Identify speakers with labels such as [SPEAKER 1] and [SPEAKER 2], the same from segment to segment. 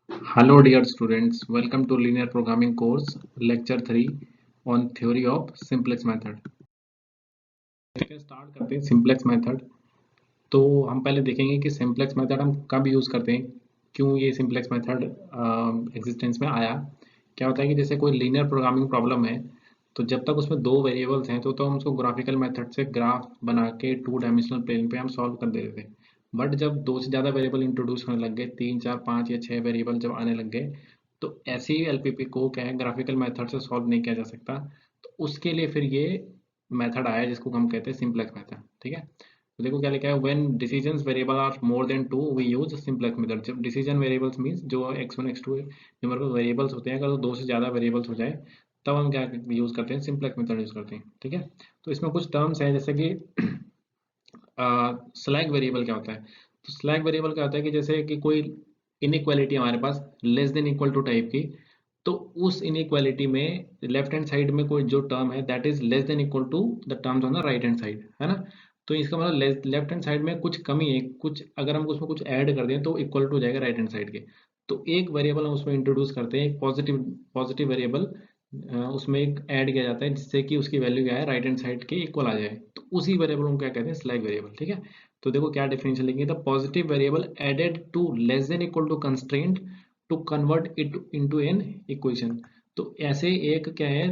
[SPEAKER 1] Hello dear students, welcome to Linear Programming course, lecture 3 on theory of simplex method। Start करते हैं simplex method. तो हम पहले देखेंगे कि सिंप्लेक्स मेथड हम कब यूज़ करते हैं, क्यों ये सिंप्लेक्स मेथड एग्जिस्टेंस में आया। क्या होता है कि जैसे कोई लीनियर प्रोग्रामिंग प्रॉब्लम है, तो जब तक उसमें दो वेरिएबल्स हैं तो हम उसको ग्राफिकल मेथड से ग्राफ बना के टू डायमेंशनल प्लेन पे हम सॉल्व कर देते थे। बट जब दो से ज़्यादा वेरिएबल इंट्रोड्यूस होने लग गए, तीन चार पाँच या छः वेरिएबल जब आने लग गए, तो ऐसे ही एलपीपी को क्या है, ग्राफिकल मेथड से सॉल्व नहीं किया जा सकता। तो उसके लिए फिर ये मेथड आया जिसको हम कहते हैं सिंप्लेक्स मेथड। ठीक है, तो देखो क्या लिखा है, when decisions variable are more than two we use simplex method. जब डिसीजन वेरिएबल्स मींस जो x1 x2 है, जो हमारे पास वेरिएबल्स होते हैं, अगर वो दो से ज़्यादा वेरिएबल्स हो जाए तब हम क्या यूज़ करते हैं, सिंप्लेक्स मेथड यूज़ करते हैं। ठीक है, तो इसमें कुछ टर्म्स हैं जैसे कि स्लैग वेरिएबल क्या होता है। तो स्लैग वेरिएबल क्या होता है कि जैसे कि कोई इनइक्वालिटी हमारे पास less than equal to type की, तो उस इनइक्वालिटी में लेफ्ट हैंड साइड में कोई जो टर्म है that is less than equal to the terms on the right hand side, है ना। तो इसका मतलब लेफ्ट हैंड साइड में कुछ कमी है, कुछ अगर हम उसमें कुछ ऐड कर दें तो इक्वल टू हो जाएगा राइट हैंड साइड के। तो एक वेरिएबल हम उसमें इंट्रोड्यूस करते हैं, एक पॉजिटिव पॉजिटिव वेरिएबल उसमें एक ऐड किया जाता है जिससे कि उसकी वैल्यू क्या है, राइट हैंड साइड के इक्वल आ जाए। तो उसी वेरिएबल को क्या कहते हैं, स्लैग वेरिएबल। ठीक है, तो देखो क्या डिफिनेशन लिखी है, the positive variable added to less than equal to constraint to convert it into an equation. तो ऐसे एक क्या है,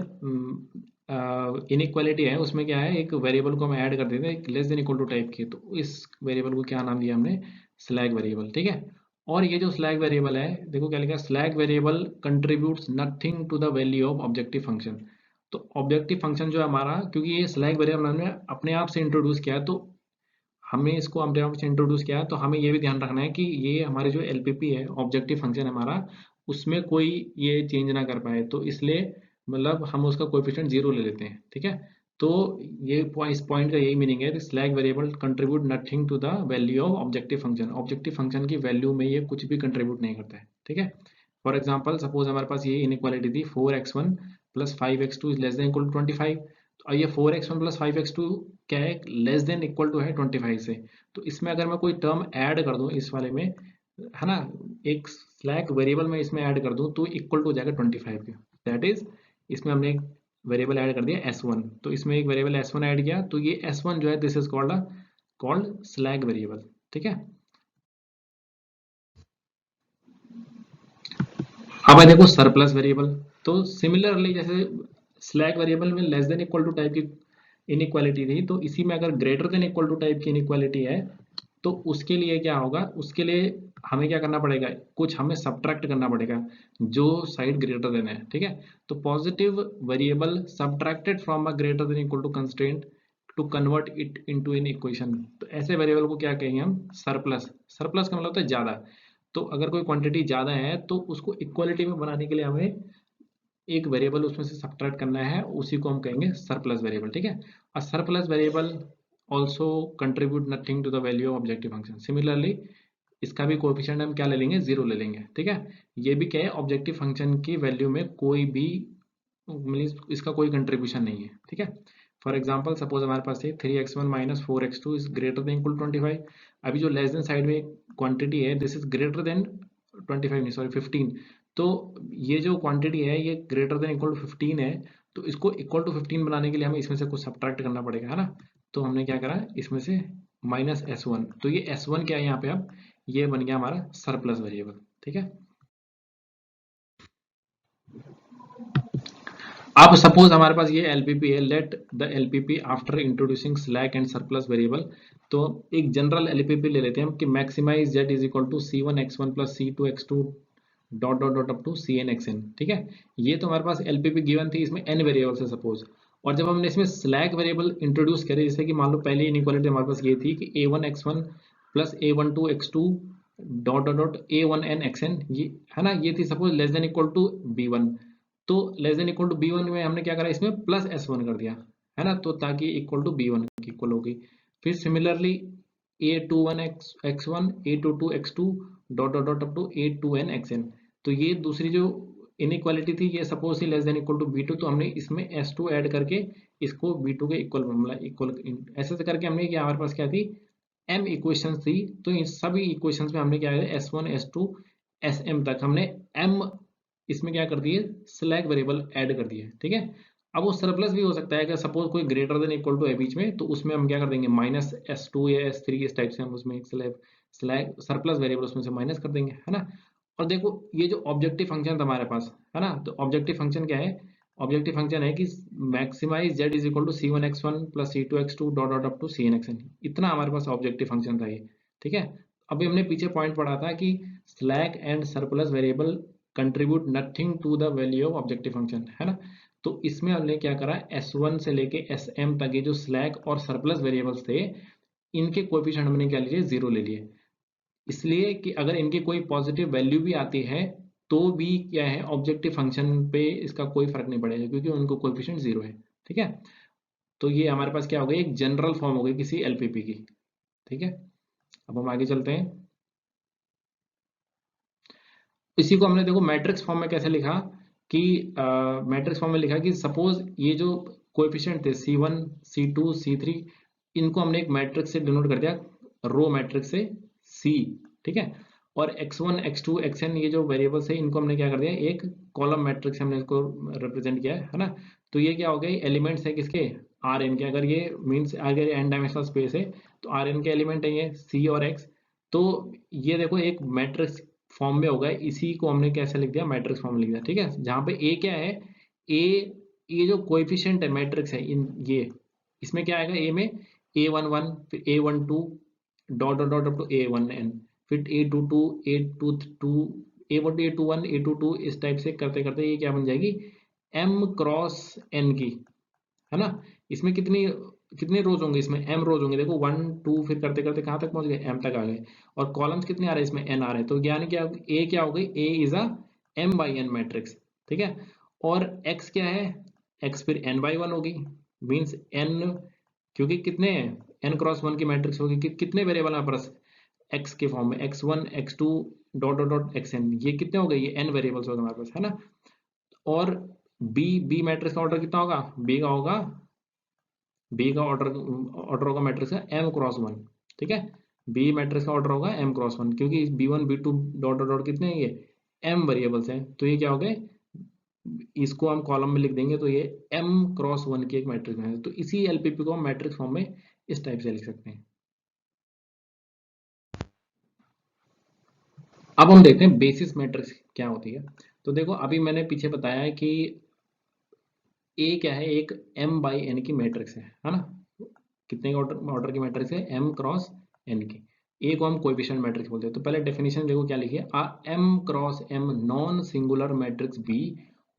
[SPEAKER 1] इनइक्वालिटी है, उसमें क्या है, एक वेरिएबल को हम ऐड कर देते हैं एक less than equal to type की, तो इस वेरिएबल को क्या नाम दिया हमने, स्लैग वेरिएबल। ठीक है, और ये जो स्लैग वेरिएबल है, देखो क्या लिखा है, slack variable contributes nothing to the value of objective function. तो ऑब्जेक्टिव फंक्शन जो है हमारा, क्योंकि ये स्लैग वेरिएबल हमने अपने आप से इंट्रोड्यूस किया है, तो हमें इसको अपने आप से इंट्रोड्यूस किया है, तो हमें ये भी ध्यान रखना है कि ये हमारे जो एलपीपी है, ऑब्जेक्टिव फंक्शन हमारा, उसमें कोई ये चेंज ना कर पाए। तो इसलिए मतलब हम उसका कोएफिशिएंट जीरो ले लेते हैं। ठीक है, तो ये इस पॉइंट का यही मीनिंग है, slack variable contribute nothing to the value of objective function. Objective function की वैल्यू में ये कुछ भी कंट्रीब्यूट नहीं करता है। ठीक है, फॉर एग्जाम्पल सपोज हमारे पास ये इनइक्वालिटी थी, 4x1 plus 5x2 is less than equal to 25। तो ये 4x1 प्लस 5x2 क्या है, लेस देन इक्वल टू है 25 से। तो इसमें अगर मैं कोई टर्म ऐड कर दूं इस वाले में, है ना, एक स्लैग वेरिएबल में इसमें ऐड कर दूं तो इक्वल टू हो जाएगा 25 के। दैट इज, इसमें हमने एक वेरिएबल ऐड कर दिया s1, तो इसमें एक वेरिएबल s1 ऐड किया, तो ये s1 जो है this is called slack variable. ठीक है, अब है देखो सरप्लस वेरिएबल। तो सिमिलरली जैसे स्लैग वेरिएबल में less than equal to type की इनइक्वालिटी थी, तो इसी में अगर greater than equal to type की इनइक्वालिटी है, तो उसके लिए क्या होगा, उसके लिए हमें क्या करना पड़ेगा, कुछ हमें सब्ट्रैक्ट करना पड़ेगा जो साइड ग्रेटर देन है। ठीक है, तो positive variable subtracted from a greater than equal to constraint to convert it into an equation. तो ऐसे वेरिएबल को क्या कहेंगे हम, सरप्लस। सरप्लस का मतलब होता है ज्यादा। तो अगर कोई क्वांटिटी ज़्यादा है तो उसको इक्वलिटी में बनाने के लिए हमें एक वेरिएबल उसमें से सब्ट्रैक्ट करना है, उसी को हम कहेंगे सरप्लस वेरिएबल। ठीक है, और surplus variable also contribute nothing to the value of objective function. Similarly इसका भी कोएफिशिएंट हम क्या ले लेंगे, जीरो ले लेंगे। ठीक है, ये भी क्या है, ऑब्जेक्टिव फंक्शन की वैल्यू में कोई भी मीन्स इसका कोई कंट्रीब्यूशन नहीं है। ठीक है, फॉर एग्जाम्पल सपोज हमारे पास है 3x1 minus 4x2 is greater than equal 25। अभी जो लेस देन साइड में क्वांटिटी है दिस इज ग्रेटर देन 25 नहीं सॉरी 15। तो ये जो क्वांटिटी है ये ग्रेटर देन इक्वल टू 15 है, तो इसको इक्वल टू 15 बनाने के लिए हमें इसमें से कुछ सब्ट्रैक्ट करना पड़ेगा, है ना। तो हमने क्या करा, इसमें से माइनस s1, तो ये s1 क्या है यहाँ पे, अब ये बन गया हमारा सरप्लस वेरिएबल। ठीक है, अब सपोज हमारे पास ये एलपीपी है, let the LPP after introducing slack and surplus variable. तो एक जनरल एलपीपी ले लेते हैं हम कि maximise z is equal to c1 x1 plus c2 x2 dot dot dot up to cn xn। ठीक है, ये तो हमारे पास एलपीपी गिवन थी, इसमें n वेरिएबल्स है सपोज। और जब हमने इसमें स्लैक वेरिएबल इंट्रोड्यूस करे, जैसे कि मान लो पहले इनइक्वालिटी हमारे पास ये थी कि a1 x1 plus a12 x2 dot dot dot a1n xn, ये है ना, ये थी suppose less than equal to b1। तो less than equal to b1 में हमने क्या करा, इसमें प्लस s1 कर दिया, है ना, तो ताकि इक्वल टू b1 की इक्वल होगी। फिर similarly a21 x1 a22 x2 dot dot dot up to a2n xn। तो ये दूसरी जो इनइक्वालिटी थी ये सपोज थी less than equal to b2, तो हमने इसमें s2 ऐड करके इसको b2 के इक्वल, मतलब इक्वल ऐसे से करके हमने, क्या हमारे पास क्या थी, m इक्वेशंस थी। तो इन सभी इक्वेशंस में हमने क्या है, s1 s2 एस एम तक हमने एम इसमें क्या कर दिए, स्लैक वेरिएबल ऐड कर दिए, ठीक है। अब वो सरप्लस भी हो सकता है कि सपोज कोई ग्रेटर देन इक्वल टू है बीच में, तो उसमें हम क्या कर देंगे -S2 या S3 इस टाइप से हम उसमें एक स्लैक सरप्लस वेरिएबल उसमें से माइनस कर देंगे, है ना। और देखो ये जो ऑब्जेक्टिव फंक्शन था हमारे पास, है ना, तो ऑब्जेक्टिव फंक्शन क्या है, ऑब्जेक्टिव फंक्शन है कि maximise z is equal to C1x1 plus C2x2 dot dot up to Cnxn, इतना हमारे पास ऑब्जेक्टिव फंक्शन था ये, ठीक है। अभी हमने पीछे पॉइंट पढ़ा था कि slack and surplus variable contribute nothing to the value of objective function, है ना। तो इसमें हमने क्या करा, S1 से लेके Sm तक ये जो स्लैक और सरप्लस वेरिएबल्स थे, इनके कोएफिशिएंट हमने क्या लिए, 0 ले लिए, इसलिए कि अगर इनकी कोई पॉजिटिव वैल्यू भी आती है तो भी क्या है, ऑब्जेक्टिव फंक्शन पे इसका कोई फर्क नहीं पड़ेगा क्योंकि उनको कोएफिशिएंट 0 है, ठीक है। तो ये हमारे पास क्या हो गई, एक जनरल फॉर्म हो गई किसी एलपीपी की, ठीक है। अब हम आगे चलते हैं। इसी को हमने देखो मैट्रिक्स फॉर्म में कैसे लिखा कि मैट्रिक्स फॉर्म में लिखा कि सपोज ये जो कोएफिशिएंट थे C1 C2 C3, इनको हमने एक मैट्रिक्स से डिनोट कर दिया, रो मैट्रिक्स से C, ठीक है। और x1 x2 xn ये जो वेरिएबल्स है इनको हमने क्या कर दिया, एक कॉलम मैट्रिक्स हमने इसको रिप्रेजेंट किया है ना। तो ये क्या हो गया, एलिमेंट्स है किसके, आर एन के, अगर ये मीन्स अगर एन डायमेंशनल स्पेस है तो आर एन के एलिमेंट है ये C और x। तो ये देखो एक मैट्रिक्स फॉर्म में होगा, इसी को हमने कैसे लिख दिया, मैट्रिक्स फॉर्म में लिख दिया, ठीक है। जहाँ पे ए क्या है, ए ये जो कोएफिशिएंट है मैट्रिक्स है इन ये, इसमें क्या आएगा, ए में A11 फिर A12 dot dot dot up to A1n, फिर A22 A22 A1 A21 A22 इस टाइप से करते करते ये क्या बन जाएगी, m क्रॉस n की, है ना। इसमें कितनी कितने रोज होंगे, इसमें m रोज होंगे, देखो 1 2 फिर करते करते कहाँ तक पहुंच गए, m तक आ गए। और कॉलम्स कितने आ रहे हैं इसमें, n आ रहे हैं, तो यानी क्या, a क्या हो गई, a is a m by n matrix, ठीक है। और x क्या है, x फिर n बाई 1 होगी, मीन्स n, क्योंकि कितने n क्रॉस 1 की मैट्रिक्स होगी कितने वेरिएबल हमारे पास, x के फॉर्म में x1 x2 dot dot dot xn, ये कितने हो गए, ये n वेरिएबल्स हो गए हमारे पास, है ना। और b मैट्रिक्स का ऑर्डर कितना होगा, b का होगा, बी का ऑर्डर ऑर्डर होगा मैट्रिक्स का m क्रॉस 1, ठीक है। बी मैट्रिक्स का ऑर्डर होगा m क्रॉस 1, क्योंकि b1 b2 dot dot dot कितने हैं ये, m वेरिएबल्स हैं, तो ये क्या हो गए, इसको हम कॉलम में लिख देंगे तो ये m क्रॉस 1 की एक मैट्रिक्स है। तो इसी एलपीपी को हम मैट्रिक्स फॉर्म में इस टाइप से लिख सकते हैं। अब हम देखते हैं बेसिस मैट्रिक्स क्या होती है। तो देखो अभी मैंने पीछे बताया है कि ए क्या है, एक m बाई n की मैट्रिक्स है ना। कितने के ऑर्डर ऑर्डर की मैट्रिक्स है, m क्रॉस n की। ए को हम कोएफिशिएंट मैट्रिक्स बोलते हैं। तो पहले डेफिनेशन देखो क्या लिखी है, m cross m non singular matrix B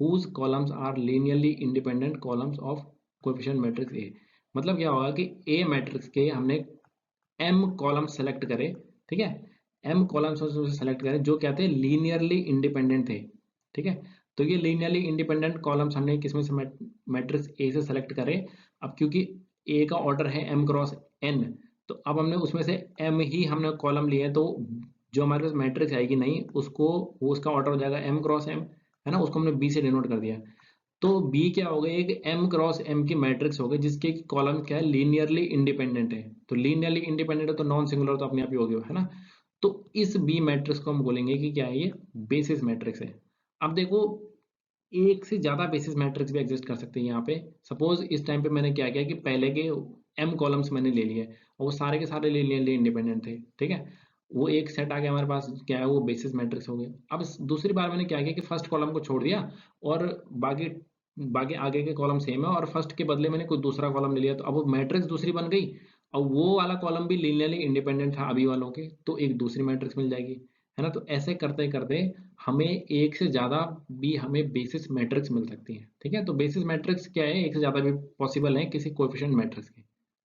[SPEAKER 1] whose columns are linearly independent columns of coefficient matrix A। मतलब क्या होगा कि A मैट्रिक्स के हमने m कॉलम सेलेक्ट करे, ठीक है, m कॉलम्स सेलेक्ट करें जो क्या थे, लीनियरली इंडिपेंडेंट थे, ठीक है। तो ये लीनियरली इंडिपेंडेंट कॉलम्स हमने किसमें से, मैट्रिक्स ए से सेलेक्ट करे। अब क्योंकि ए का ऑर्डर है m क्रॉस n, तो अब हमने उसमें से m ही हमने कॉलम लिए, तो जो हमारे पास मैट्रिक्स आएगी नहीं उसको, वो उसका ऑर्डर हो जाएगा m क्रॉस m, है ना, उसको हमने b से डिनोट कर दिया। तो B क्या हो गई, एक m क्रॉस m की मैट्रिक्स हो गई जिसके कॉलम क्या है, लीनियरली इंडिपेंडेंट है। तो लीनियरली इंडिपेंडेंट है तो नॉन सिंगुलर तो अपने आप ही हो गया, है ना। तो इस B मैट्रिक्स को हम बोलेंगे कि क्या है, ये बेसिस मैट्रिक्स है। अब देखो एक से ज्यादा बेसिस मैट्रिक्स भी एग्जिस्ट कर सकते हैं यहाँ पे। सपोज इस टाइम पे मैंने क्या किया कि पहले के m कॉलम्स मैंने ले लिए और वो सारे के सारे लीनियरली इंडिपेंडेंट थे, ठीक है। वो एक सेट आ गया हमारे पास, क्या है वो बेसिस मैट्रिक्स हो गया। अब दूसरी बार मैंने क्या किया कि फर्स्ट कॉलम को छोड़ दिया और बाकी बाकी आगे के कॉलम सेम है और फर्स्ट के बदले मैंने कोई दूसरा कॉलम ले लिया, तो अब वो मैट्रिक्स दूसरी बन गई और वो वाला कॉलम भी लीनियरली इंडिपेंडेंट था अभी वालों के, तो एक दूसरी मैट्रिक्स मिल जाएगी, है ना। तो ऐसे करते करते हमें एक से ज्यादा भी हमें बेसिस मैट्रिक्स मिल सकती है, ठीक है। तो बेसिस मैट्रिक्स क्या है, एक से ज्यादा भी पॉसिबल है किसी कोएफिशिएंट मैट्रिक्स के,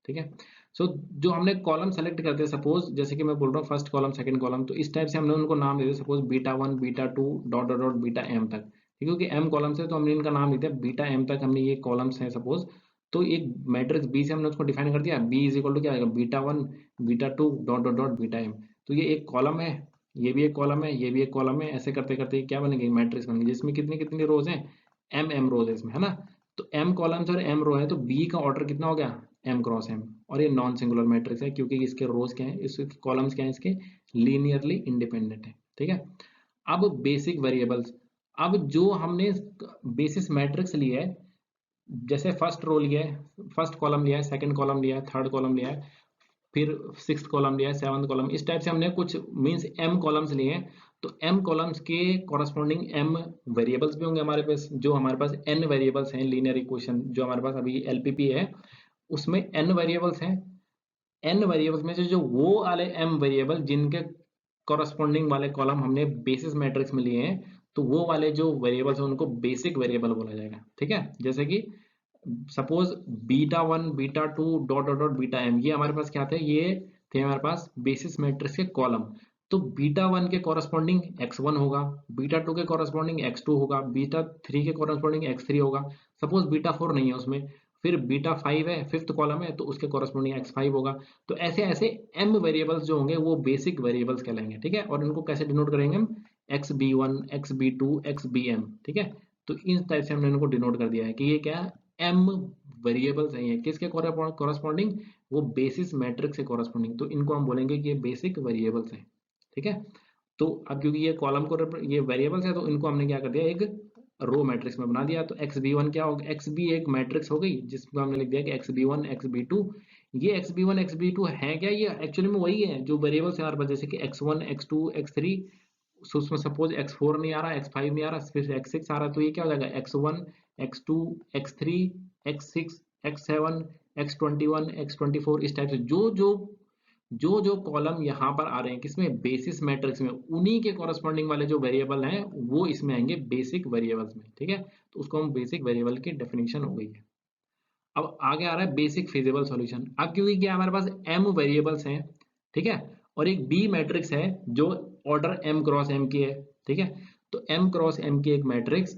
[SPEAKER 1] ठीक है। सो जो हमने कॉलम सेलेक्ट करते हैं, सपोज जैसे कि मैं बोल रहा हूँ फर्स्ट कॉलम सेकंड कॉलम, तो इस टाइप से हमने उनको नाम दे दिया, suppose beta 1 beta 2 dot dot dot beta m तक, ठीक है, क्योंकि m कॉलम्स है तो हमने इनका नाम लिख दिया बीटा m तक, हमने ये कॉलम्स हैं सपोज। तो एक मैट्रिक्स B से हमने उसको डिफाइन कर दिया, B इज इक्वल टू क्या आएगा, beta 1 beta 2 dot dot dot beta m। तो ये एक कॉलम है, ये भी एक कॉलम है, ये भी एक कॉलम है, ऐसे करते करते क्या बनेगी, मैट्रिक्स बनेगी जिसमें कितनी कितनी रोज हैं, m रोज है इसमें, है ना। तो m कॉलम्स और m रो है तो B का ऑर्डर कितना हो गया, m क्रॉस m। और ये नॉन सिंगुलर मैट्रिक्स है क्योंकि इसके रोज क्या है, इसके कॉलम्स क्या है, इसके लीनियरली इंडिपेंडेंट है, ठीक है। अब बेसिक वेरिएबल्स, अब जो हमने बेसिस मैट्रिक्स लिया है, जैसे फर्स्ट रो लिया है, फर्स्ट कॉलम लिया है, सेकंड कॉलम लिया है, थर्ड कॉलम लिया है, फिर सिक्स्थ कॉलम लिया है, सेवंथ कॉलम, इस टाइप से हमने कुछ मींस एम कॉलम्स लिए हैं। तो एम कॉलम्स के कॉरस्पॉन्डिंग एम वेरिएबल्स भी होंगे हमारे पास। जो हमारे पास एन वेरिएबल्स हैं, लीनियर इक्वेशन जो हमारे पास अभी एलपीपी है उसमें एन वेरिएबल्स हैं। एन वेरिएबल्स में से जो वो वाले एम वेरिएबल जिनके कॉरस्पॉन्डिंग वाले कॉलम हमने बेसिस मैट्रिक्स में लिए हैं, तो वो वाले जो वेरिएबल्स हैं उनको बेसिक वेरिएबल बोला जाएगा। ठीक है, जैसे कि suppose beta 1 beta 2 dot dot dot beta m, ये हमारे पास क्या थे, ये थे हमारे पास बेसिस मैट्रिक्स के कॉलम। तो बीटा 1 के कॉरस्पॉन्डिंग x1 होगा, बीटा 2 के कॉरस्पॉन्डिंग x2 होगा, बीटा 3 के कॉरस्पॉन्डिंग x3 होगा। सपोज बीटा 4 नहीं है उसमें, फिर बीटा 5 है, फिफ्थ कॉलम है, तो उसके कॉरस्पॉन्डिंग x5 होगा। तो ऐसे ऐसे एम वेरिएबल्स जो होंगे वो बेसिक वेरिएबल्स कहलाएंगे। ठीक है, और इनको कैसे डिनोट करेंगे हम, xb1 xb2 xbm। ठीक है, तो इस टाइप से हमने इनको डिनोट कर दिया है कि ये क्या है, एम वेरिएबल्स हैं। ये किसके कॉरस्पॉन्डिंग, वो बेसिस मैट्रिक्स के कॉरस्पॉन्डिंग, तो इनको हम बोलेंगे कि ये बेसिक वेरिएबल्स हैं। ठीक है, तो अब क्योंकि ये कॉलम को ये वेरिएबल्स है, तो इनको हमने क्या कर दिया, एक रो मैट्रिक्स में बना दिया। तो एक्स बी वन क्या होगा, एक्स बी एक मैट्रिक्स हो गई जिसको हमने लिख दिया कि XB1 XB2। ये XB1 XB2 है क्या, ये एक्चुअली में वही है जो वेरिएबल्स है हमारे पास, जैसे कि x1 x2 x3। सो उसमें सपोज x4 नहीं आ रहा, x5 नहीं आ रहा, फिर x6 आ रहा, तो ये क्या हो जाएगा, x1 x2 x3 x6 x7 x21 x24, इस टाइप से जो कॉलम यहाँ पर आ रहे हैं किसमें, बेसिस मैट्रिक्स में, उन्हीं के कॉरस्पॉन्डिंग वाले जो वेरिएबल हैं वो इसमें आएंगे बेसिक वेरिएबल्स में। ठीक है, तो उसको हम बेसिक वेरिएबल की डेफिनेशन हो गई है। अब आगे आ रहा है बेसिक फिजिबल सॉल्यूशन। अब क्योंकि क्या हमारे पास एम वेरिएबल्स हैं, ठीक है, और एक बी मैट्रिक्स है जो ऑर्डर एम क्रॉस एम की है। ठीक है, तो एम क्रॉस एम की एक मैट्रिक्स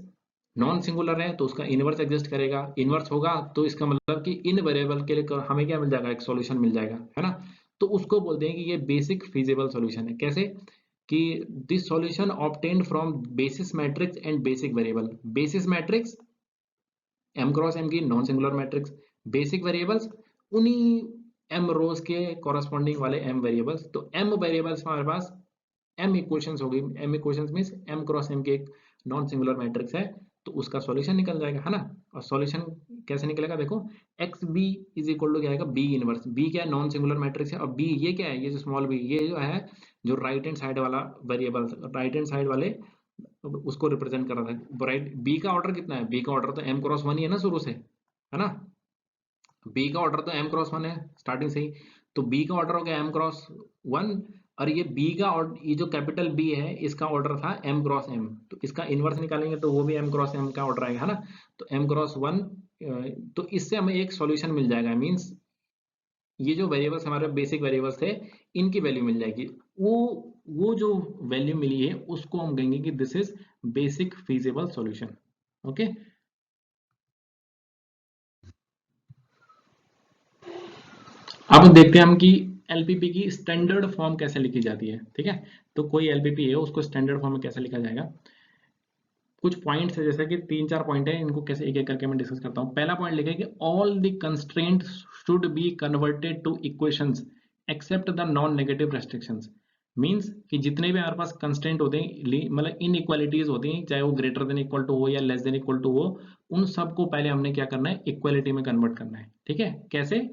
[SPEAKER 1] नॉन सिंगुलर है, तो उसका इनवर्स एग्जिस्ट करेगा। इनवर्स होगा तो इसका मतलब कि इन वेरिएबल के लिए हमें क्या मिल जाएगा, एक सॉल्यूशन मिल जाएगा, है ना। तो उसको बोलते हैं कि ये बेसिक फिजिबल सॉल्यूशन है। कैसे, कि this solution obtained from basis matrix and basic variable. Basis matrix m cross m की non singular matrix, basic variables उन्हीं एम रोज के कॉरस्पॉन्डिंग वाले एम वेरिएबल्स। तो एम वेरिएबल्स हमारे पास एम इक्वेशंस हो गई। M equations means m cross m की एक नॉन सिंगुलर मैट्रिक्स है, तो उसका सॉल्यूशन निकल जाएगा, है ना। और सॉल्यूशन कैसे निकलेगा, देखो x B is equal to क्या आएगा, बी इनवर्स। बी क्या है, नॉन सिंगुलर मैट्रिक्स है, और बी ये क्या है, ये जो स्मॉल बी, ये जो है जो राइट हैंड साइड वाला वेरिएबल, राइट हैंड साइड वाले उसको रिप्रेजेंट कर रहा था। राइट, बी का ऑर्डर कितना है, बी का ऑर्डर तो एम क्रॉस वन ही है ना शुरू से, है ना। बी का ऑर्डर तो एम क्रॉस वन है स्टार्टिंग से ही, तो बी का ऑर्डर हो गया एम क्रॉस वन। और ये बी का ऑर्डर, ये जो कैपिटल बी है इसका ऑर्डर था एम क्रॉस एम, तो इसका इनवर्स निकालेंगे तो वो भी एम क्रॉस एम का ऑर्डर आएगा, है ना। तो एम क्रॉस वन, तो इससे हमें एक सॉल्यूशन मिल जाएगा। मींस ये जो वेरिएबल्स हमारे बेसिक वेरिएबल्स थे, इनकी वैल्यू मिल जाएगी। वो जो वैल्यू मिली है उसको हम कहेंगे कि this is basic feasible solution. Okay, अब देखते हैं हम कि एलपीपी की स्टैंडर्ड फॉर्म कैसे लिखी जाती है। ठीक है, तो कोई एलपीपी है उसको स्टैंडर्ड फॉर्म में कैसे लिखा जाएगा, कुछ पॉइंट्स है, जैसे कि 3-4 पॉइंट है, इनको कैसे एक एक करके मैं डिस्कस करता हूँ। पहला पॉइंट लिखा है कि all the constraints should be converted to equations except the non negative restrictions. Means कि जितने भी हमारे पास कंस्ट्रेंट होते हैं, मतलब इन इक्वालिटीज होती हैं, चाहे वो ग्रेटर देन इक्वल टू हो या लेस देन इक्वल टू हो, उन सबको पहले हमने क्या करना है, इक्वालिटी में कन्वर्ट करना है। ठीक है, कैसे,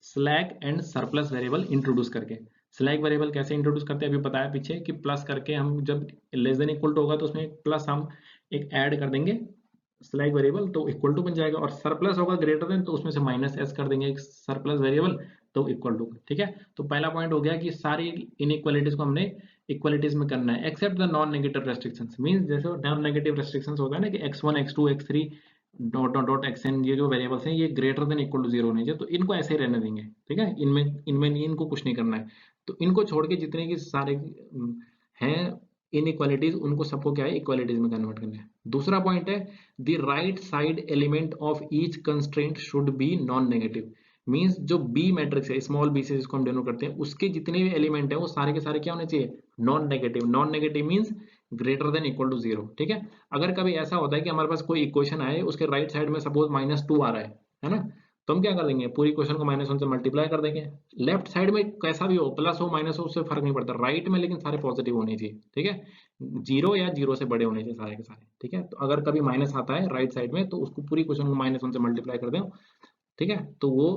[SPEAKER 1] slack and surplus variable introduce करके। स्लैक वेरिएबल कैसे इंट्रोड्यूस करते हैं, अभी बताया पीछे कि प्लस करके, हम जब लेस देन इक्वल टू होगा तो उसमें प्लस हम एक ऐड कर देंगे स्लैक वेरिएबल, तो इक्वल टू बन जाएगा। और सरप्लस होगा ग्रेटर देन, तो उसमें से माइनस एस कर देंगे एक सरप्लस वेरिएबल, तो इक्वल टू। ठीक है, तो पहला पॉइंट हो गया कि सारी इनइक्वालिटीज को हमने इक्वालिटीज में करना है except the non negative restrictions. Means जैसे नॉन नेगेटिव रेस्ट्रिक्शंस होता है ना कि x1 x2 x3 dot dot dot xn, ये जो वेरिएबल्स हैं ये greater than equal to zero नहीं चाहिए, तो इनको ऐसे ही रहने देंगे। ठीक है, इनमें इनमें नहीं, इनको कुछ नहीं करना है। तो इनको छोड़ के जितने की सारे हैं इनइक्वालिटीज, उनको सबको क्या है, इक्वालिटीज में कन्वर्ट करना है। दूसरा पॉइंट है the right side element of each constraint should be non negative. Means जो बी मैट्रिक्स है, स्मॉल बी से जिसको हम डिनोट करते हैं, उसके जितने भी एलिमेंट है वो सारे के सारे क्या होने चाहिए, non negative. Non negative means greater than equal to zero. ठीक है, अगर कभी ऐसा होता है कि हमारे पास कोई इक्वेशन आए, उसके राइट साइड में सपोज -2 आ रहा है ना, तो हम क्या कर देंगे, पूरी क्वेश्चन को -1 से मल्टीप्लाई कर देंगे। लेफ्ट साइड में कैसा भी हो, प्लस हो माइनस हो, उससे फर्क नहीं पड़ता, राइट में लेकिन सारे पॉजिटिव होने चाहिए, ठीक है, 0 या 0 से बड़े होने चाहिए सारे के सारे, ठीक है। तो अगर कभी माइनस आता है राइट साइड में, तो उसको पूरी क्वेश्चन को -1 से मल्टीप्लाई कर दें, ठीक है, तो वो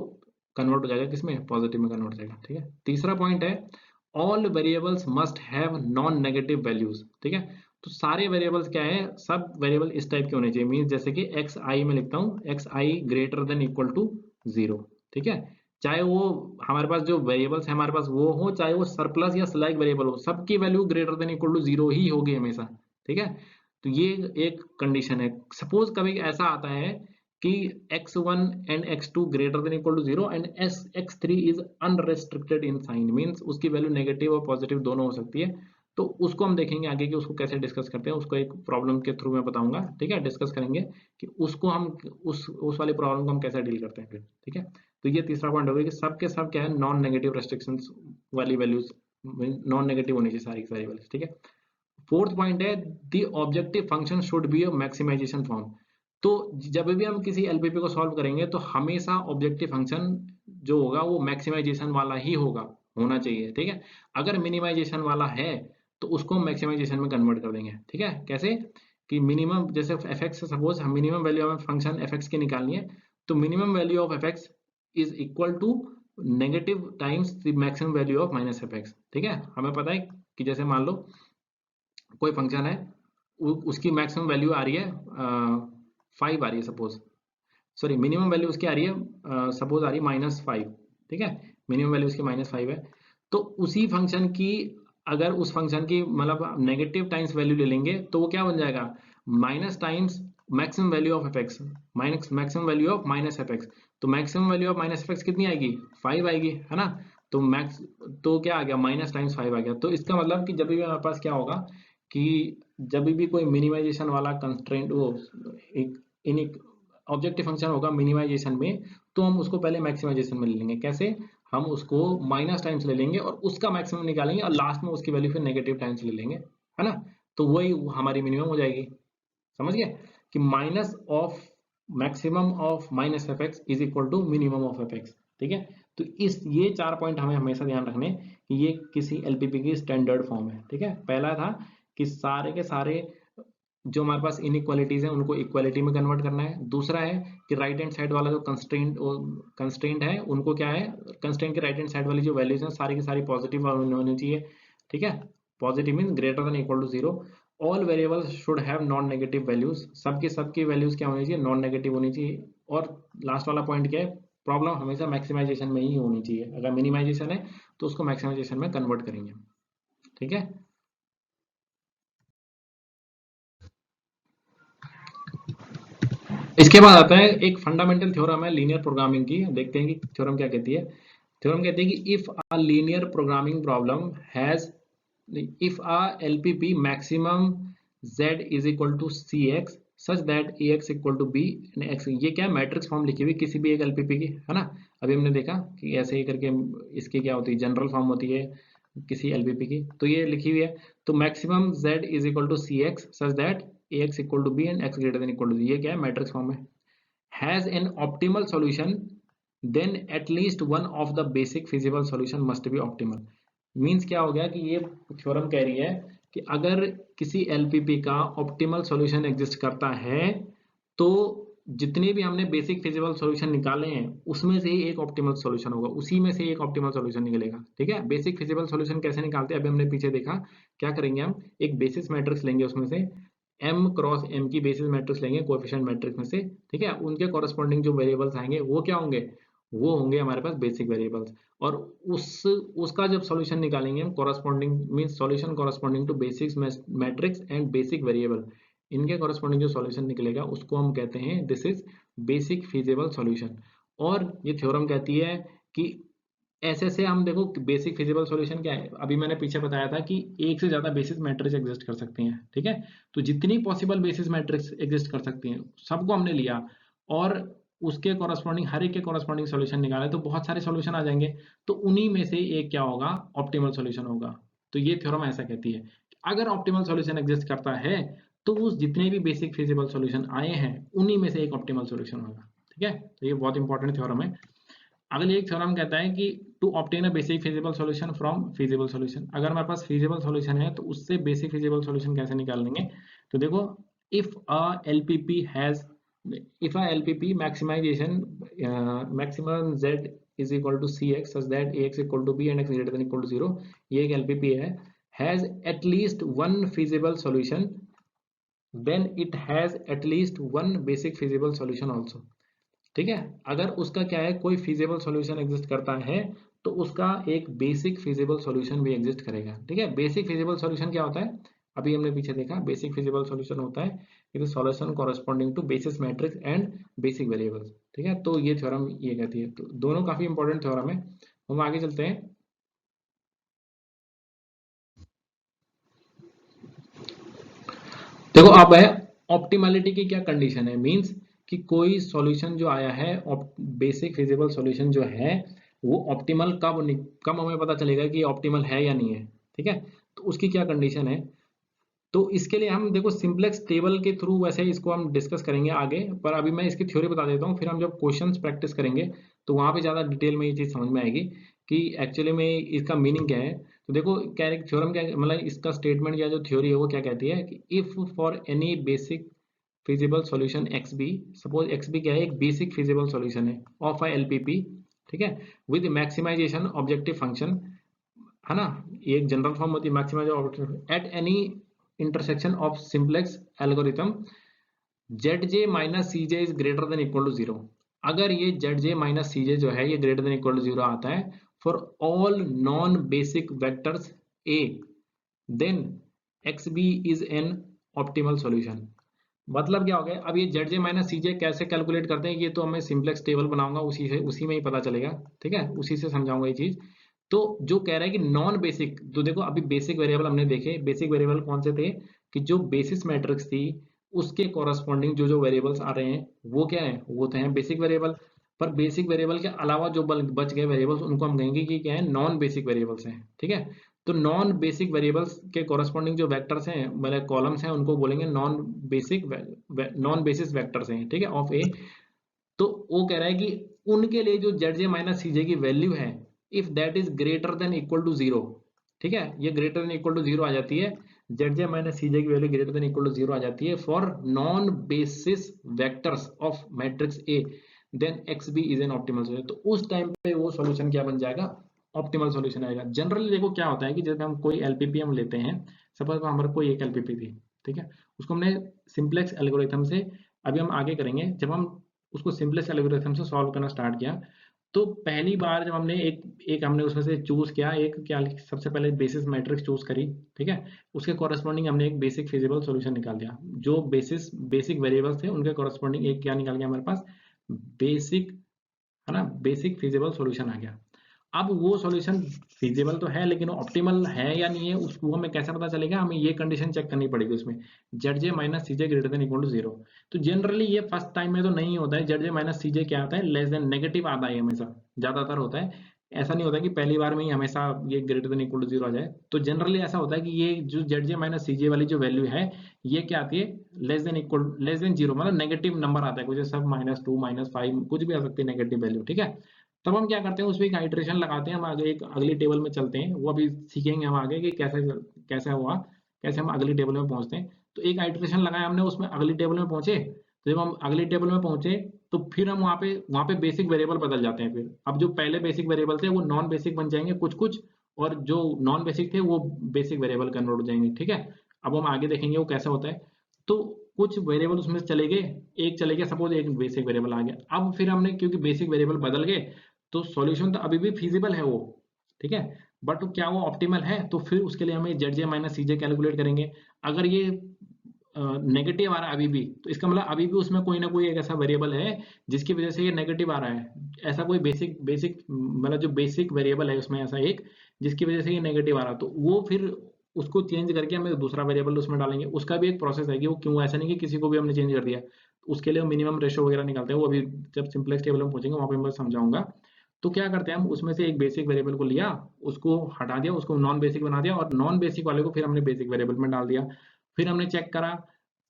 [SPEAKER 1] कन्वर्ट हो जाएगा किसमें, पॉजिटिव में कन्वर्ट हो जाएगा, ठीक है। तीसरा पॉइंट है all variables must have non negative values, ठीक है। तो सारे वेरिएबल्स क्या है, सब वेरिएबल इस टाइप के होने चाहिए, मींस जैसे कि एक्स आई में लिखता हूँ, x i greater than equal to 0, ठीक है। चाहे वो हमारे पास जो वेरिएबल्स है हमारे पास वो हो, चाहे वो सरप्लस या स्लैग वेरिएबल हो, सबकी value greater than equal to 0 ही होगी हमेशा, ठीक है। तो ये एक कंडीशन है। सपोज कभी ऐसा आता है कि x1 and x2 greater than equal to 0 and x3 is unrestricted in sign, means उसकी वैल्यू नेगेटिव और पॉजिटिव दोनों हो सकती है। तो उसको हम देखेंगे आगे कि उसको कैसे डिस्कस करते हैं, उसको एक प्रॉब्लम के थ्रू मैं बताऊंगा, ठीक है, डिस्कस करेंगे कि उसको हम उस वाली प्रॉब्लम को हम कैसे डील करते हैं फिर, ठीक है। तो ये तीसरा पॉइंट हो गया कि सब के सब क्या है, नॉन नेगेटिव रेस्ट्रिक्शंस वाली वैल्यूज, नॉन नेगेटिव होनी चाहिए सारी की सारी वैल्यूज, ठीक है। फोर्थ पॉइंट है the objective function should be a maximization form. तो जब भी हम किसी एलपीपी को सॉल्व करेंगे तो हमेशा ऑब्जेक्टिव फंक्शन जो होगा वो मैक्सिमाइजेशन वाला ही होगा, होना चाहिए, ठीक है। अगर मिनिमाइजेशन वाला है तो उसको हम मैक्सिमाइजेशन में कन्वर्ट कर देंगे, ठीक है। कैसे कि मिनिमम, जैसे एफ एक्स, सपोज हम minimum value of function f x की निकालनी है, तो minimum value of f x is equal to negative times the maximum value of minus f x, ठीक है। हमें पता है कि जैसे मान लो कोई फंक्शन है, उसकी मैक्सिमम वैल्यू आ रही है 5 आ रही है सपोज, सॉरी मिनिमम वैल्यू उसकी आ रही है सपोज आ रही है -5, ठीक है, मिनिमम वैल्यू उसकी -5 है। तो उसी फंक्शन की, अगर उस फंक्शन की मतलब नेगेटिव टाइम्स वैल्यू ले लेंगे तो वो क्या बन जाएगा, minus times maximum value of f x, minus maximum value of minus f x. तो maximum value of minus f x कितनी आएगी, 5 आएगी, है ना। तो मैक्स, तो क्या आ गया, माइनस टाइम्स 5 आ गया। तो इसका मतलब कि जब भी हमारे पास क्या होगा कि जब भी कोई मिनिमाइजेशन वाला कंस्ट्रेंट, वो एक इन ऑब्जेक्टिव फंक्शन होगा मिनिमाइजेशन में, तो हम उसको पहले मैक्सिमाइजेशन में ले लेंगे। कैसे, हम उसको माइनस टाइम्स ले लेंगे और उसका मैक्सिमम निकालेंगे और लास्ट में उसकी वैल्यू फिर नेगेटिव टाइम्स ले लेंगे, है ना। तो वही हमारी मिनिमम हो जाएगी, समझ गए कि minus of maximum of minus f x is equal to minimum of f x, ठीक है। तो इस ये 4 पॉइंट हमें हमेशा ध्यान रखने कि ये किसी एलपीपी की स्टैंडर्ड फॉर्म है, ठीक है। पहला था कि सारे के सारे जो हमारे पास इनइक्वालिटीज हैं उनको इक्वालिटी में कन्वर्ट करना है। दूसरा है कि राइट हैंड साइड वाला जो कंस्ट्रेंट है उनको क्या है, कंस्ट्रेंट के राइट हैंड साइड वाली जो वैल्यूज हैं सारी की सारी पॉजिटिव होनी चाहिए, ठीक है। Positive mean greater than equal to 0। All variables should have non negative values, सबकी वैल्यूज क्या होनी चाहिए, नॉन नेगेटिव होनी चाहिए। और लास्ट वाला पॉइंट क्या है, प्रॉब्लम हमेशा मैक्सिमाइजेशन में ही होनी चाहिए, अगर मिनिमाइजेशन है तो उसको मैक्सिमाइजेशन में कन्वर्ट करेंगे, ठीक है। इसके बाद आता है एक फंडामेंटल थ्योरम है लीनियर प्रोग्रामिंग की, देखते हैं कि थ्योरम क्या कहती है। थ्योरम कहती है कि if a linear programming problem has, if a LPP maximum z is equal to c x such that A x equal to b and x, ये क्या है, मैट्रिक्स फॉर्म लिखी हुई किसी भी एक एलपीपी की, है ना। अभी हमने देखा कि ऐसे ही करके इसकी क्या होती है, जनरल फॉर्म होती है किसी एलपीपी की, तो ये लिखी हुई है। तो maximum z is equal to c x such that A x equal to b and x greater than equal to, ये क्या है, मैट्रिक्स फॉर्म है। Has an optimal solution then at least one of the basic feasible solution must be optimal. Means क्या हो गया कि ये theorem कह रही है कि अगर किसी एलपीपी का ऑप्टिमल सॉल्यूशन एग्जिस्ट करता है तो जितने भी हमने बेसिक फिजिबल सॉल्यूशन निकाले हैं उसमें से ही एक ऑप्टिमल सॉल्यूशन होगा, उसी में से एक ऑप्टिमल सॉल्यूशन निकलेगा, ठीक है। बेसिक फिजिबल सॉल्यूशन कैसे निकालते हैं अभी हमने पीछे देखा। क्या करेंगे, हम एक बेसिस मैट्रिक्स लेंगे, उसमें से m क्रॉस m की बेसिस मैट्रिक्स लेंगे कोएफिशिएंट मैट्रिक्स में से, ठीक है। उनके कॉरेस्पॉन्डिंग जो वेरिएबल्स आएंगे वो क्या होंगे, वो होंगे हमारे पास बेसिक वेरिएबल्स। और उसका जब सॉल्यूशन निकालेंगे हम, corresponding means solution corresponding to basic matrix and basic variable, इनके कॉरेस्पॉन्डिंग जो सॉल्यूशन निकलेगा उसको हम कहते हैं this is basic feasible solution. और ये थ्योरम कहती है कि ऐसे से हम देखो बेसिक फिजिबल सॉल्यूशन क्या है, अभी मैंने पीछे बताया था कि एक से ज्यादा बेसिस मैट्रिक्स एग्जिस्ट कर सकती हैं, ठीक है। तो जितनी पॉसिबल बेसिस मैट्रिक्स एग्जिस्ट कर सकती हैं सबको हमने लिया और उसके कॉरेस्पॉन्डिंग हर एक के कॉरेस्पॉन्डिंग सॉल्यूशन निकाले तो बहुत सारे सॉल्यूशन आ जाएंगे। तो उन्हीं में से एक क्या होगा, ऑप्टिमल सॉल्यूशन होगा। तो ये थ्योरम ऐसा कहती है कि अगर ऑप्टिमल सॉल्यूशन एग्जिस्ट करता है तो उस जितने भी बेसिक फिजिबल सॉल्यूशन आए हैं उन्हीं में से एक ऑप्टिमल सॉल्यूशन होगा, ठीक है, तो ये बहुत इंपॉर्टेंट थ्योरम है। अगली एक थ्योरम कहता है कि to obtain a basic feasible solution from feasible solution, अगर हमारे पास फिजिबल सॉल्यूशन है तो उससे बेसिक फिजिबल सॉल्यूशन कैसे निकाल लेंगे। तो देखो, if a LPP has, if a LPP maximization maximum z is equal to cx such that ax equal to b and x greater than equal to 0, ये एक LPP है, has at least one feasible solution, then it has at least one basic feasible solution also। ठीक है, अगर उसका क्या है, कोई फिजिबल सॉल्यूशन एग्जिस्ट करता है तो उसका एक बेसिक फिजिबल सॉल्यूशन भी एग्जिस्ट करेगा। ठीक है, बेसिक फिजिबल सॉल्यूशन क्या होता है, अभी हमने पीछे देखा, बेसिक फिजिबल सॉल्यूशन होता है it is solution corresponding to basis matrix and basic variables. ठीक है, तो ये थ्योरम ये कहती है, तो दोनों काफी इंपॉर्टेंट थ्योरम है। हम आगे चलते हैं। देखो अब है ऑप्टिमलिटी की क्या कंडीशन है, मींस कि कोई सॉल्यूशन जो आया है, बेसिक फिजिबल सॉल्यूशन जो है वो ऑप्टिमल कब हमें पता चलेगा कि ऑप्टिमल है या नहीं है। ठीक है, तो उसकी क्या कंडीशन है, तो इसके लिए हम देखो सिंपलेक्स टेबल के थ्रू वैसे इसको हम डिस्कस करेंगे आगे, पर अभी मैं इसकी थ्योरी बता देता हूँ, फिर हम जब क्वेश्चंस प्रैक्टिस करेंगे तो वहां पे ज्यादा डिटेल में ये चीज समझ में आएगी कि एक्चुअली में इसका मीनिंग क्या है। तो देखो क्या थ्योरम क्या मतलब इसका स्टेटमेंट या जो थ्योरी है वो क्या कहती है कि if for any basic feasible solution x b, suppose x b क्या है, एक बेसिक फिजिबल सॉल्यूशन है ऑफ अ एलपीपी, ठीक है, विद मैक्सिमाइजेशन ऑब्जेक्टिव फंक्शन, है ना, ये एक जनरल फॉर्म होती है maximize at any intersection of simplex algorithm z J minus C J is greater than equal to zero. अगर ये जेड जे माइनस सी जे जो है ये greater than equal to zero आता है for all non basic vectors a, then x B is an optimal solution. मतलब क्या हो गया, अब ये जेड जे माइनस सी जे कैसे कैलकुलेट करते हैं ये तो मैं सिंपलेक्स टेबल बनाऊंगा उसी में ही पता चलेगा। ठीक है, उसी से समझाऊंगा ये चीज। तो जो कह रहा है कि नॉन बेसिक, तो देखो अभी बेसिक वेरिएबल हमने देखे, बेसिक वेरिएबल कौन से थे कि जो बेसिस मैट्रिक्स थी उसके कॉरस्पॉन्डिंग जो जो वेरिएबल्स आ रहे हैं वो क्या है, वो तो हैं बेसिक वेरिएबल। पर बेसिक वेरिएबल के अलावा जो बच गए वेरिएबल्स उनको हम कहेंगे कि क्या है, नॉन बेसिक वेरिएबल्स हैं। ठीक है, तो नॉन बेसिक वेरिएबल्स के कॉरस्पॉन्डिंग जो वेक्टर्स हैं मतलब कॉलम्स हैं उनको बोलेंगे नॉन बेसिस वेक्टर्स हैं। ठीक है, ऑफ ए। तो वो कह रहा है कि उनके लिए जो जेड जे माइनस सी जे की वैल्यू है if that is greater than equal to zero, ठीक है, ये greater than equal to zero आ जाती है, जेड जे माइनस सी जे की value greater than equal to zero आ जाती है for non basis vectors of matrix A, then x B is an optimal solution. तो उस टाइम पे वो सॉल्यूशन क्या बन जाएगा, ऑप्टिमल सॉल्यूशन आएगा। जनरली देखो क्या होता है कि जब हम कोई एलपीपी हम लेते हैं, सपोज हमारे कोई एक एलपीपी थी, ठीक है, उसको हमने सिंपलेक्स एल्गोरिथम से, अभी हम आगे करेंगे, जब हम उसको सिंपलेस्ट एल्गोरिथम से सॉल्व करना स्टार्ट किया तो पहली बार जब हमने एक एक हमने उसमें से चूज किया, एक क्या सबसे पहले बेसिस मैट्रिक्स चूज करी, ठीक है, उसके कॉरेस्पॉन्डिंग हमने एक बेसिक फिजिबल सॉल्यूशन निकाल दिया, जो बेसिक वेरिएबल्स थे उनके कॉरेस्पॉन्डिंग एक क्या निकाल गया हमारे पास, बेसिक, है ना, बेसिक फिजिबल सॉल्यूशन आ गया। अब वो सॉल्यूशन फिजिबल तो है लेकिन ऑप्टिमल है या नहीं है उसको हमें कैसे पता चलेगा, हमें ये कंडीशन चेक करनी पड़ेगी उसमें, z J minus C j greater than equal to zero. तो जनरली ये फर्स्ट टाइम में तो नहीं होता है, जेड जे माइनस सी जे क्या आता है, लेस देन नेगेटिव आता है हमेशा, ज्यादातर होता है। ऐसा नहीं होता कि पहली बार में ही हमेशा ये greater than equal to zero आ जाए। तो जनरली ऐसा होता है कि ये जो जेड जे माइनस सी जे वाली जो वैल्यू है ये क्या आती है, लेस देन जीरो, मतलब नेगेटिव नंबर आता है कुछ, सब माइनस टू माइनस फाइव कुछ भी आ सकती है नेगेटिव वैल्यू। ठीक है, तब हम क्या करते हैं उसमें एक आइट्रेशन लगाते हैं, हम आगे एक अगली टेबल में चलते हैं, वो अभी सीखेंगे हम आगे कि कैसे कैसे हुआ, कैसे हम अगली टेबल में पहुंचते हैं। तो एक आइट्रेशन लगाया हमने, उसमें अगली टेबल में पहुंचे, तो जब हम अगली टेबल में पहुंचे तो फिर हम वहां पे बेसिक वेरिएबल बदल जाते हैं, फिर अब जो पहले बेसिक वेरिएबल थे वो नॉन बेसिक बन जाएंगे कुछ कुछ, और जो नॉन बेसिक थे वो बेसिक वेरिएबल कन्वर्ट हो जाएंगे। ठीक है, अब हम आगे देखेंगे वो कैसा होता है। तो कुछ वेरिएबल उसमें से चले गए, एक चले गया, सपोज एक बेसिक वेरिएबल आ गया, अब फिर हमने क्योंकि बेसिक वेरिएबल बदल गए तो सॉल्यूशन तो अभी भी फिजिबल है वो, ठीक है, बट क्या वो ऑप्टिमल है, तो फिर उसके लिए हमें जेड जे माइनस सी जे कैलकुलेट करेंगे। अगर ये नेगेटिव आ रहा है अभी भी, तो इसका मतलब अभी भी उसमें कोई ना कोई एक ऐसा वेरिएबल है जिसकी वजह से ये नेगेटिव आ रहा है, ऐसा कोई बेसिक बेसिक मतलब जो बेसिक वेरिएबल है उसमें ऐसा एक जिसकी वजह से ये नेगेटिव आ रहा है, तो वो फिर उसको चेंज करके हमें दूसरा वेरिएबल उसमें डालेंगे। उसका भी एक प्रोसेस है कि वो क्यों, ऐसा नहीं कि किसी को भी हमने चेंज कर दिया, उसके लिए मिनिमम रेशो वगैरह निकालते हैं, वो अभी जब सिंपलेक्स टेबल में पहुंचेंगे वहां पे मैं समझाऊंगा। तो क्या करते हैं हम, उसमें से एक बेसिक वेरिएबल को लिया, उसको हटा दिया, उसको नॉन बेसिक बना दिया, और नॉन बेसिक वाले को फिर हमने बेसिक वेरिएबल में डाल दिया। फिर हमने चेक करा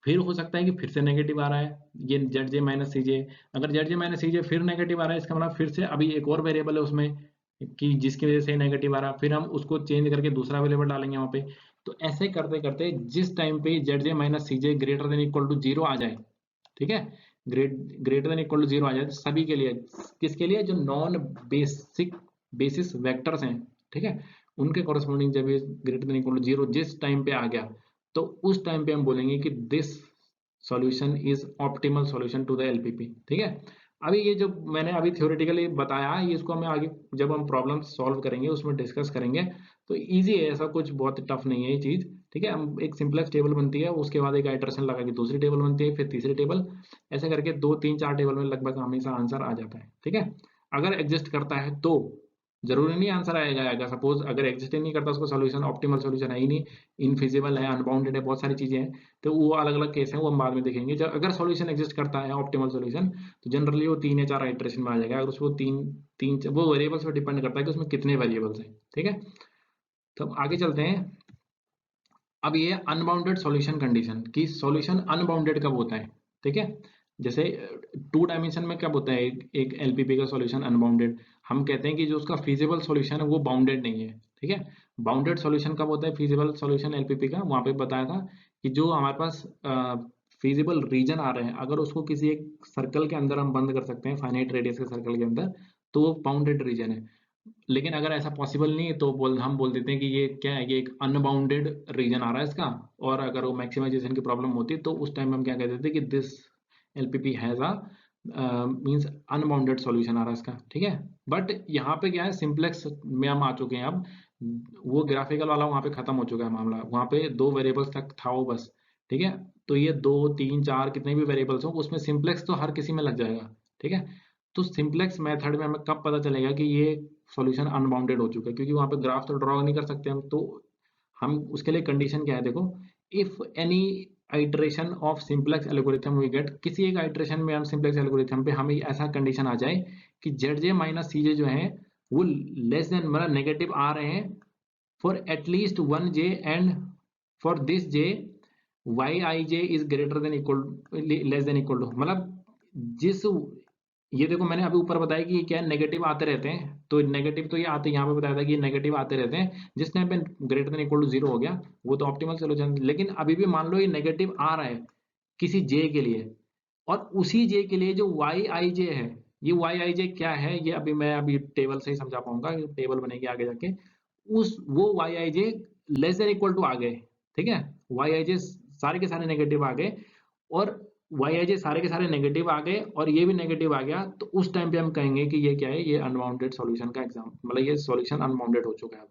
[SPEAKER 1] फिर हो सकता है कि फिर से नेगेटिव आ रहा है ये जेड जे माइनस सी जे। अगर जेड जे माइनस सी जे फिर नेगेटिव आ रहा है, इसका मतलब फिर से अभी एक और वेरिएबल है उसमें कि जिसकी वजह से नेगेटिव आ रहा है, फिर हम उसको चेंज करके दूसरा वेरिएबल डालेंगे वहाँ पे। तो ऐसे करते करते जिस टाइम पे z J minus C j greater than equal to zero आ जाए, ठीक है, greater than equal to zero आ जाए तो सभी के लिए, किसके लिए, जो नॉन बेसिक बेसिस वेक्टर्स हैं, ठीक है, उनके कॉरेस्पॉन्डिंग जब ये greater than equal to zero जिस टाइम पे आ गया, तो उस टाइम पे हम बोलेंगे कि this solution is optimal solution to the LPP. ठीक है, अभी ये जो मैंने अभी थ्योरेटिकली बताया ये, इसको हमें आगे जब हम प्रॉब्लम सॉल्व करेंगे उसमें डिस्कस करेंगे, तो इजी है, ऐसा कुछ बहुत टफ नहीं है ये चीज। ठीक है, हम एक सिंपलेक्स टेबल बनती है, उसके बाद एक आइटरेशन लगा के दूसरी टेबल बनती है, फिर तीसरी टेबल, ऐसे करके 2 3 4 टेबल में लगभग हमेशा आंसर आ जाता है। ठीक है, अगर एग्जिस्ट करता है तो जरूरी नहीं आंसर आएगा, सपोज अगर एग्जिस्ट ही नहीं करता उसको सॉल्यूशन ऑप्टिमल सॉल्यूशन है ही नहीं, इनफिजिबल है, अनबाउंडेड है, बहुत सारी चीजें हैं, तो वो अलग अलग केस है, वो हम बाद में देखेंगे। जब अगर सॉल्यूशन एग्जिस्ट करता है ऑप्टिमल सॉल्यूशन, तो जनरली वो 3 या 4 आइटरेशन में आ जाएगा। अगर उसको तीन तीन वो वेरिएबल्स पर डिपेंड करता है कि उसमें कितने वेरिएबल्स हैं। ठीक है, तो अब आगे चलते हैं। अब ये अनबाउंडेड सॉल्यूशन कंडीशन कि सॉल्यूशन अनबाउंडेड कब होता है। ठीक है, जैसे 2 डायमेंशन में कब होता है एक एलपीपी का सॉल्यूशन अनबाउंडेड, हम कहते हैं कि जो उसका फिजिबल सॉल्यूशन है वो बाउंडेड नहीं है। ठीक है, बाउंडेड सॉल्यूशन कब होता है फिजिबल सॉल्यूशन एलपीपी का, वहां पे बताया था कि जो हमारे पास फिजिबल रीजन आ रहे हैं, अगर उसको किसी एक सर्कल के अंदर हम बंद कर सकते हैं, फाइनाइट रेडियस के सर्कल के अंदर, तो वो बाउंडेड रीजन है। लेकिन अगर ऐसा पॉसिबल नहीं है तो हम बोल देते हैं कि ये क्या है, ये एक अनबाउंडेड रीजन आ रहा है इसका, और अगर वो मैक्सिमाइजेशन की प्रॉब्लम होती तो उस टाइम हम क्या कहते थे कि this LPP has a means unbounded solution आ रहा है इसका। ठीक है, बट यहाँ पे क्या है, सिंपलेक्स में हम आ चुके हैं अब, वो ग्राफिकल वाला वहाँ पे खत्म हो चुका है मामला, वहाँ पे 2 वेरिएबल्स तक था वो बस। ठीक है, तो ये 2 3 4 कितने भी वेरिएबल्स हो उसमें सिंपलेक्स तो हर किसी में लग जाएगा। ठीक है, तो सिंपलेक्स मेथड में हमें कब पता चलेगा कि ये सॉल्यूशन अनबाउंडेड हो चुका है, क्योंकि वहां पे ग्राफ तो ड्रॉ नहीं कर सकते हम, तो हम उसके लिए कंडीशन क्या है देखो, if any iteration of simplex algorithm we get, किसी एक आइट्रेशन में हम सिंपलेक्स एल्गोरिथम पे हमें ऐसा कंडीशन आ जाए कि जेड जे माइनस सी जे जो है वो लेस देन मतलब नेगेटिव आ रहे हैं for at least 1 j, and for this j y I J is greater than equal less than equal to, मतलब जिस, ये देखो मैंने अभी ऊपर बताया कि ये क्या है, नेगेटिव आते रहते हैं, तो नेगेटिव तो ये आते हैं, यहाँ पे बताया था कि ये नेगेटिव आते रहते हैं, जिस टाइम पे greater than equal to zero हो गया वो तो ऑप्टिमल सोल्यूशन। लेकिन अभी भी मान लो ये नेगेटिव आ रहा है किसी जे के लिए, और उसी जे के लिए जो वाई आई जे है, ये वाई आई जे क्या है ये अभी मैं अभी टेबल से ही समझा पाऊंगा, टेबल बनेगी आगे जाके, उस वो y I j less than equal to आ गए। ठीक है, वाई आई जे सारे के सारे नेगेटिव आ गए, और वाई आई जे सारे के सारे नेगेटिव आ गए और ये भी नेगेटिव आ गया, तो उस टाइम पे हम कहेंगे कि ये क्या है, ये अनबाउंडेड सॉल्यूशन का एग्जाम, मतलब ये सॉल्यूशन अनबाउंडेड हो चुका है अब।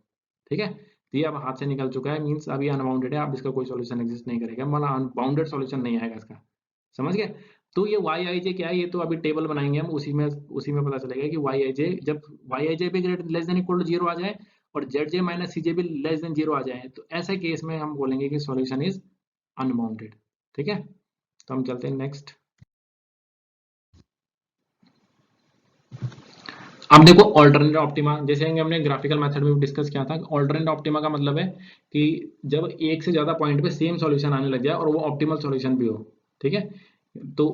[SPEAKER 1] ठीक है, तो ये अब हाथ से निकल चुका है, मींस अभी अनबाउंडेड है, अब इसका कोई सॉल्यूशन एग्जिस्ट नहीं करेगा, मतलब अनबाउंडेड सॉल्यूशन नहीं आएगा इसका। समझ गए? तो ये वाई आई जे क्या है, ये तो अभी टेबल बनाएंगे हम, उसी में पता चलेगा कि वाई आई जे जब वाई आई जे भी greater less than equal to zero आ जाए और जेड जे माइनस सी जे भी लेस देन जीरो आ जाए, तो ऐसे केस में हम बोलेंगे कि सॉल्यूशन इज अनबाउंडेड। ठीक है, तो हम चलते हैं नेक्स्ट। अब देखो ऑल्टरनेट ऑप्टिमा, जैसे हमने ग्राफिकल मेथड में भी डिस्कस किया था, ऑल्टरनेट ऑप्टिमा का मतलब है कि जब एक से ज्यादा पॉइंट पे सेम सॉल्यूशन आने लग जाए और वो ऑप्टिमल सॉल्यूशन भी हो। ठीक है, तो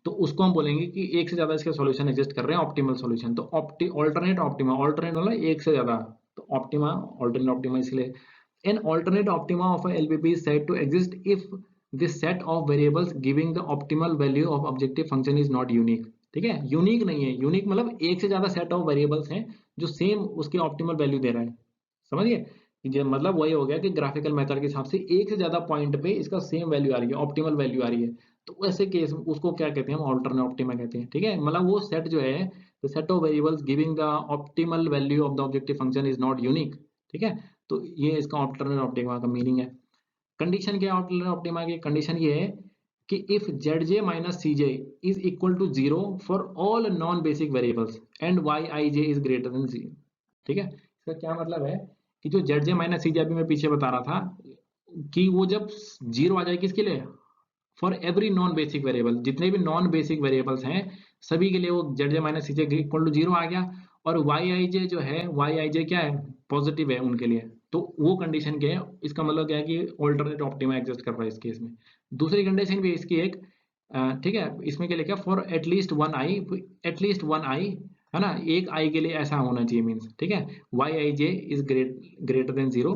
[SPEAKER 1] तो उसको हम बोलेंगे कि एक से ज्यादा इसके सॉल्यूशन एग्जिस्ट कर रहे हैं, ऑप्टिमल सॉल्यूशन। तो ऑल्टरनेट ऑप्टिमा, ऑल्टरनेट वाला एक से ज्यादा, तो ऑप्टिमा ऑल्टरनेट ऑप्टिमा इसलिए an alternate optima of a LPP is said to exist if this set of variables giving the optimal value of objective function is not unique। ठीक है, unique नहीं है, यूनिक मतलब एक से ज्यादा सेट ऑफ वेरिएबल्स हैं जो सेम उसके ऑप्टिमल वैल्यू दे रहा है। समझिए, ये मतलब वही हो गया कि ग्राफिकल मेथड के हिसाब से एक से ज्यादा पॉइंट पे इसका सेम वैल्यू आ रही है, ऑप्टिमल वैल्यू आ रही है, तो वैसे केस उसको क्या कहते हैं, हम ऑल्टरनेट ऑप्टिमा कहते हैं। ठीक है, मतलब वो सेट जो है, the set of variables giving the optimal value of the objective function is not unique. ठीक है, तो ये इसका ऑल्टरनेट ऑप्टिमा का मीनिंग है। कंडीशन क्या है ऑल्टरनेट ऑप्टिमा की, कंडीशन ये है कि if Z J minus C J is equal to zero for all non basic variables and Y I J is greater than zero. ठीक है, इसका क्या मतलब है कि जो जेड जे माइनस सी जे अभी मैं पीछे बता रहा था कि वो जब जीरो आ जाए किसके लिए, for every non basic variable, जितने भी नॉन बेसिक वेरिएबल्स हैं सभी के लिए वो Z J minus C J equal to zero आ गया, और वाई आई जे जो है, वाई आई जे क्या है, पॉजिटिव है उनके लिए। तो वो कंडीशन क्या है, इसका मतलब क्या है कि ऑल्टरनेट ऑप्टिमा एग्जिस्ट कर रहा है इस केस में। दूसरी कंडीशन भी इसकी एक ठीक है, इसमें क्या लिखा, for at least one I, at least one I, है ना, एक आई के लिए ऐसा होना चाहिए मीन्स, ठीक है, y I J is greater than zero,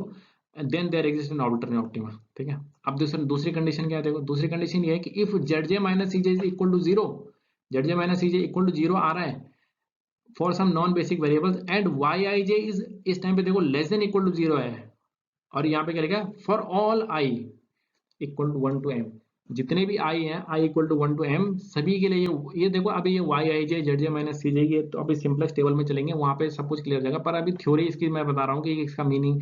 [SPEAKER 1] then there exist an alternate optima, ठीक है। अब दूसरी कंडीशन क्या है, देखो दूसरी कंडीशन ये है कि if Z J minus C J is equal to zero, Z J minus C J equal to zero आ रहा है for some non basic variables and Y I J is, इस टाइम पे देखो less than equal to zero है, और यहाँ पे क्या लिखा, for all I equal to one to M, जितने भी आई हैं I equal to one to M सभी के लिए, ये देखो अभी ये वाई आई जे जेड जे माइनस सी जे, ये तो अभी सिंपलेक्स टेबल में चलेंगे, वहां पे सब कुछ क्लियर हो जाएगा, पर अभी थ्योरी इसकी मैं बता रहा हूँ कि इसका मीनिंग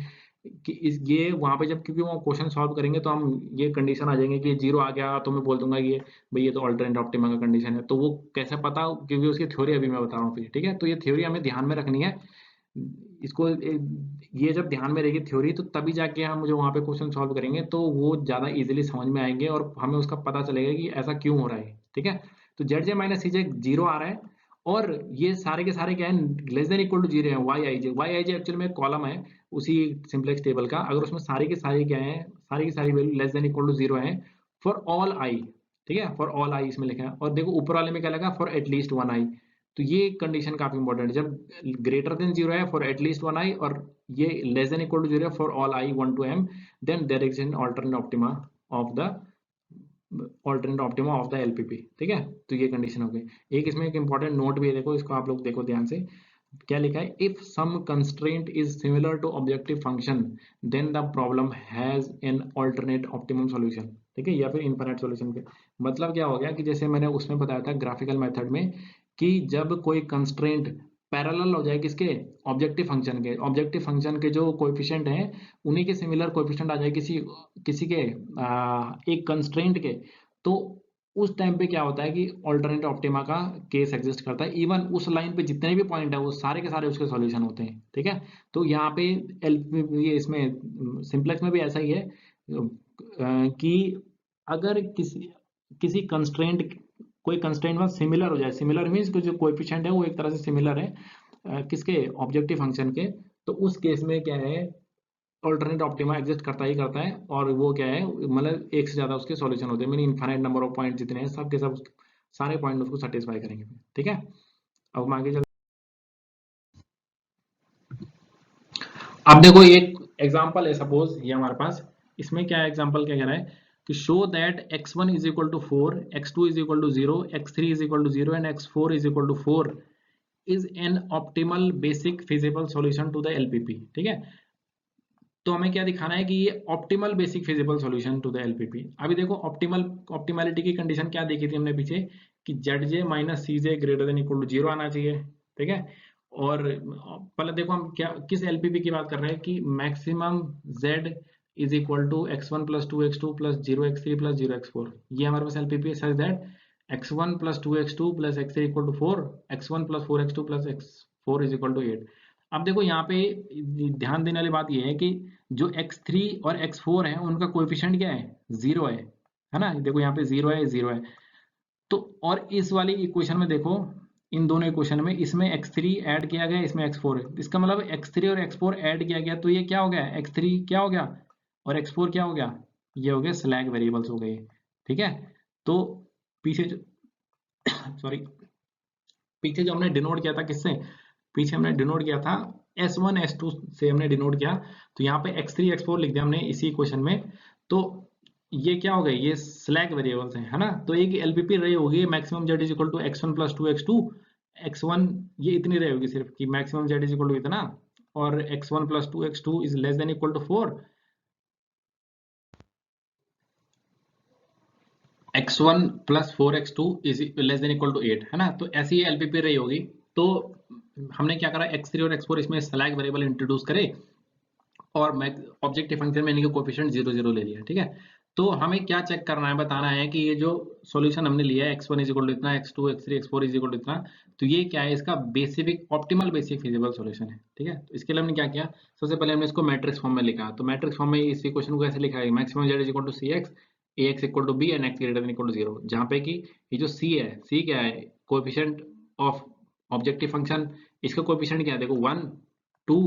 [SPEAKER 1] कि इस ये वहां पे जब क्योंकि वो क्वेश्चन सॉल्व करेंगे तो हम ये कंडीशन आ जाएंगे कि जीरो आ गया तो मैं बोल दूंगा कि ये भाई ये तो अल्टरनेट ऑप्टिमा का कंडीशन है, तो वो कैसे पता, क्योंकि उसकी थ्योरी अभी मैं बता रहा हूँ फिर, ठीक है। तो ये थ्योरी हमें ध्यान में रखनी है, इसको ये जब ध्यान में रहेगी थ्योरी तो तभी जाके हम जो वहाँ पे क्वेश्चन सॉल्व करेंगे तो वो ज़्यादा इजीली समझ में आएंगे और हमें उसका पता चलेगा कि ऐसा क्यों हो रहा है, ठीक है। तो जेड जे माइनस सी जे जीरो आ रहा है और ये सारे के सारे क्या है, less than equal to zero है, वाई आई जे एक्चुअली में कॉलम है उसी सिंप्लेक्स टेबल का, अगर उसमें सारी के सारी क्या है, सारी की सारी value less than equal to zero है फॉर ऑल आई, ठीक है, फॉर ऑल आई इसमें लिखा है, और देखो ऊपर वाले में क्या लगा, फॉर एटलीस्ट वन आई, तो ये कंडीशन काफी इंपॉर्टेंट है, जब ग्रेटर देन जीरो है फॉर एटलीस्ट वन आई और ये less than equal to zero है for all I one to M, then there is an alternate optima of the LPP, ठीक है। तो ये कंडीशन हो गई। एक इसमें एक इंपॉर्टेंट नोट भी है, देखो इसको आप लोग देखो ध्यान से, क्या लिखा है, if some constraint is similar to objective function then the problem has an alternate optimum solution, ठीक है, या फिर इनफाइनाइट सॉल्यूशन के। मतलब क्या हो गया कि जैसे मैंने उसमें बताया था ग्राफिकल मेथड में कि जब कोई कंस्ट्रेंट पैरेलल हो जाए किसके, ऑब्जेक्टिव फंक्शन के जो कोएफिशिएंट हैं उन्हीं के सिमिलर कोएफिशिएंट आ जाए किसी किसी के एक कंस्ट्रेंट के, तो उस टाइम पे क्या होता है कि ऑल्टरनेट ऑप्टिमा का केस एग्जिस्ट करता है, इवन उस लाइन पे जितने भी पॉइंट है वो सारे के सारे उसके सॉल्यूशन होते हैं, ठीक है। तो यहाँ पे ये इसमें सिंप्लेक्स में भी ऐसा ही है कि अगर किसी किसी कंस्ट्रेंट, कोई कंस्ट्रेंट में सिमिलर हो जाए, सिमिलर मीन्स जो कोएफिशिएंट है वो एक तरह से सिमिलर है किसके, ऑब्जेक्टिव फंक्शन के, तो उस केस में क्या है, ऑल्टरनेट ऑप्टिमा एग्जिस्ट करता ही करता है, और वो क्या है, मतलब एक से ज्यादा उसके सॉल्यूशन होते हैं, mean infinite number of point जितने हैं सब के सब सारे पॉइंट उसको सेटिस्फाई करेंगे, ठीक है। अब हम आगे चल, अब देखो एक एग्जांपल है, सपोज ये हमारे पास, इसमें क्या एग्जांपल क्या कह रहा है कि show that x1 is equal to 4, x2 is equal to 0, x3 is equal to 0 and x4 is equal to 4 is an optimal basic feasible solution to the LPP, ठीक है। तो हमें क्या दिखाना है कि ये optimal basic feasible solution to the LPP. अभी देखो ऑप्टिमलिटी की कंडीशन क्या देखी थी हमने पीछे कि z J minus C j greater than equal to zero आना चाहिए, ठीक है। और पहले देखो हम क्या किस एलपीपी की बात कर रहे हैं कि maximum Z is equal to x one plus two x two plus zero x three plus zero x four, ये हमारे पास एलपीपी है such that x one plus two x two plus x three equal to four, x one plus four x two plus x four is equal to eight. अब देखो यहाँ पे ध्यान देने वाली बात यह है कि जो x3 और x4 है उनका कोएफिशिएंट क्या है, जीरो है ना, देखो यहाँ पे जीरो है। तो और इस वाली इक्वेशन में देखो, इन दोनों इक्वेशन में इसमें x3 ऐड किया गया, इसमें x4 है, इसका मतलब x3 और x4 ऐड किया गया, तो ये क्या हो गया, x3 क्या हो गया और x4 क्या हो गया, ये हो गए स्लैग वेरिएबल्स हो गए, ठीक है। तो पीछे जो सॉरी पीछे जो हमने डिनोट किया था किससे, पीछे हमने डिनोट किया था S1 S2 से हमने डिनोट किया, तो यहाँ पे x3 x4 लिख दिया हमने इसी क्वेश्चन में। तो ये क्या हो गए, ये स्लैग वेरिएबल्स हैं, है ना। तो एक एलपीपी रही होगी maximum Z is equal to x1 plus two x two, x1 ये इतनी रही होगी सिर्फ कि maximum Z is equal to इतना, और x1 plus two x two is less than equal to 4, x1 plus four x two is less than equal to 8, है ना। तो ऐसी एलपीपी रही होगी। तो हमने क्या करा, x3 और x4 इसमें स्लैग वेरिएबल इंट्रोड्यूस करे और ऑब्जेक्टिव फंक्शन में इनके कोएफिशिएंट 0 0 ले लिया, ठीक है। तो हमें क्या चेक करना है, बताना है कि ये जो सॉल्यूशन हमने लिया है x1 इज इक्वल टू इतना, x2 x3 x4 is equal to इतना, तो ये क्या है, इसका basic optimal basic feasible solution है, ठीक है। तो इसके लिए हमने क्या किया, सबसे पहले हमने इसको मैट्रिक्स फॉर्म में लिखा। तो मैट्रिक्स फॉर्म में इस इक्वेशन को कैसे लिखा है, maximum Z is equal to c x, A x equal to b and x greater than equal to zero, जहाँ पे कि ये जो सी है, सी क्या है, कोएफिशिएंट ऑफ ऑब्जेक्टिव फंक्शन, इसका कोएफिशिएंट क्या है, देखो 1 2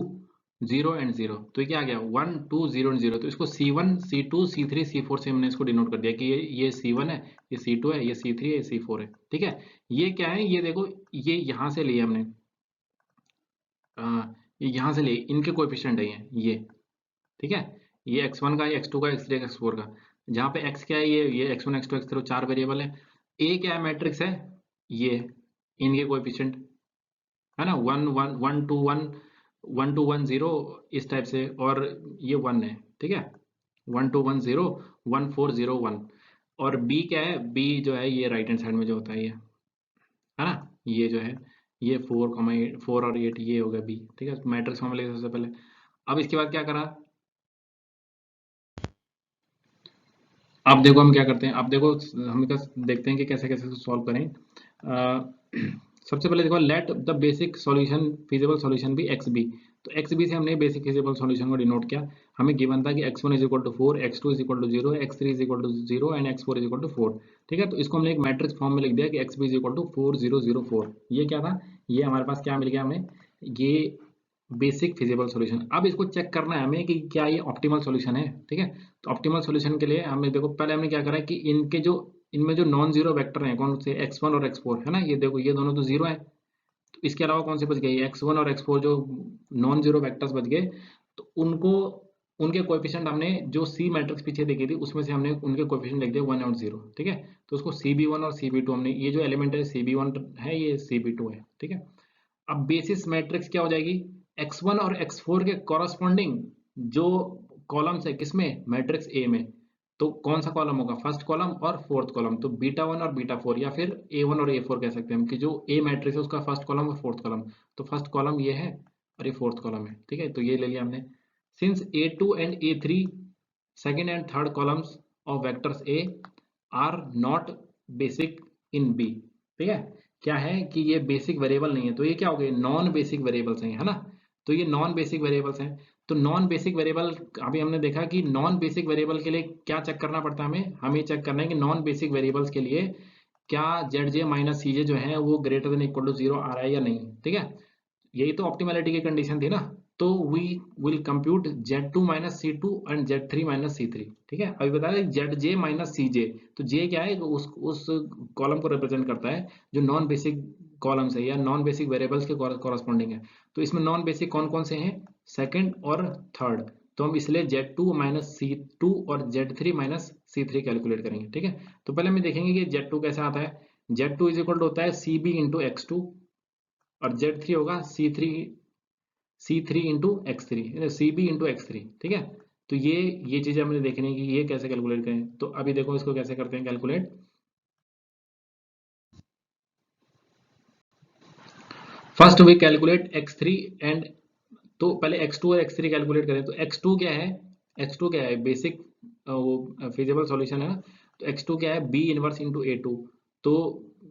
[SPEAKER 1] 0 एंड 0, तो ये क्या आ गया 1 2 0 एंड 0, तो इसको C1 C2 C3 C4 से हमने इसको डिनोट कर दिया कि ये C1 है, ये C2 है, ये C3 है, ये C4 है। ठीक है, ये क्या है, ये देखो, ये यहाँ से लिए हमने, ये यहाँ से लिए, इनके कोएफिशिएंट है ये, ठीक है, ये x1 का, ये x2 का, x3 का, x4 का, जहाँ पे x क्या है, ये x1 x2 x3 चार वेरिएबल है। a क्या है, मैट्रिक्स है, ये इनके कोएफिशिएंट है ना, 1 1 1 2 1 1 2 1 0 इस टाइप से, और ये 1 है, ठीक है, 1 2 1 0 1 4 0 1। और b क्या है, b जो है ये राइट हैंड साइड में जो होता है ये, है ना, ये जो है ये 4 और 8, ये हो गया b, ठीक है, मैट्रिक्स फॉर्म लेंगे सबसे पहले। अब इसके बाद क्या करा, अब देखो हम क्या करते हैं, अब देखो हम देखते हैं कि कैसे कैसे सॉल्व करें। सबसे पहले देखो, let the basic solution feasible solution भी एक्स बी, तो एक्स बी से हमने बेसिक फिजिबल सॉल्यूशन को डिनोट किया। हमें गिवन था कि x1 is equal to 4, x2 is equal to 0, x3 is equal to 0 and x4 is equal to 4। ठीक है, तो इसको हमने एक मैट्रिक्स फॉर्म में लिख दिया कि xb इज इक्वल टू 4 0 0 4। ये क्या था, ये हमारे पास क्या मिल गया हमें, ये बेसिक फिजिबल सॉल्यूशन। अब इसको चेक करना है हमें कि क्या ये ऑप्टिमल सॉल्यूशन है। ठीक है, तो ऑप्टिमल सॉल्यूशन के लिए हमें देखो, पहले हमने क्या करा है कि इनमें जो नॉन जीरो वेक्टर हैं, कौन से, x1 और x4 है ना, ये देखो ये दोनों तो जीरो है, तो इसके अलावा कौन से बच गए, x1 और x4 जो नॉन जीरो वेक्टर्स बच गए, तो उनको, उनके कोएफिशिएंट हमने जो सी मैट्रिक्स पीछे देखी थी उसमें से हमने उनके कोएफिशिएंट लिख दिया 1 और 0। ठीक है, तो उसको CB1 और CB2 हमने, ये जो एलिमेंट है CB1 है, ये CB2 है। ठीक है, अब बेसिस मैट्रिक्स क्या हो जाएगी, x1 और x4 के कॉरस्पॉन्डिंग जो कॉलम्स है किसमें, मैट्रिक्स ए में, तो कौन सा कॉलम होगा, फर्स्ट कॉलम और फोर्थ कॉलम, तो बीटा 1 और बीटा 4, या फिर A1 और A4 कह सकते हैं हम, कि जो ए मैट्रिक्स है उसका फर्स्ट कॉलम और फोर्थ कॉलम, तो फर्स्ट कॉलम ये है और ये फोर्थ कॉलम है। ठीक है, तो ये ले लिया हमने। Since A2 and A3 second and third columns of vectors a are not basic in b, ठीक है, क्या है कि ये बेसिक वेरिएबल नहीं है, तो ये क्या हो गए, नॉन बेसिक वेरिएबल्स हैं, है ना, तो ये नॉन बेसिक वेरिएबल्स हैं। तो नॉन बेसिक वेरिएबल, अभी हमने देखा कि नॉन बेसिक वेरिएबल के लिए क्या चेक करना पड़ता है हमें, हमें चेक करना है कि नॉन बेसिक वेरिएबल्स के लिए क्या ZJ माइनस CJ जो है वो ग्रेटर देन इक्वल टू 0 आ रहा है या नहीं। ठीक है, यही तो ऑप्टिमैलिटी की कंडीशन थी ना, तो we will compute Z2 minus C2 and Z3 minus C3। ठीक है, अभी बताया ZJ माइनस CJ, तो J क्या है, उस कॉलम को रिप्रेजेंट करता है जो नॉन बेसिक कॉलम्स है या नॉन बेसिक वेरिएबल्स के कॉरस्पॉन्डिंग है। तो इसमें नॉन बेसिक कौन कौन से हैं, सेकंड और थर्ड, तो हम इसलिए Z2 माइनस C2 और Z3 माइनस C3 कैलकुलेट करेंगे। ठीक है, तो पहले हम देखेंगे कि Z2 कैसे आता है, Z2 इज इक्वल टू होता है CB इंटू X2, और Z3 होगा C3 into X3, CB into X3। ठीक है, तो ये चीजें हमने देखनी है कि ये कैसे कैलकुलेट करें, तो अभी देखो इसको कैसे करते हैं calculate. First we calculate X3 and, तो पहले X2 और X3 कैलकुलेट करें, तो X2 क्या है, X2 क्या है, बेसिक वो फिजिबल सॉल्यूशन है ना, तो X2 क्या है, B इनवर्स इंटू A2। तो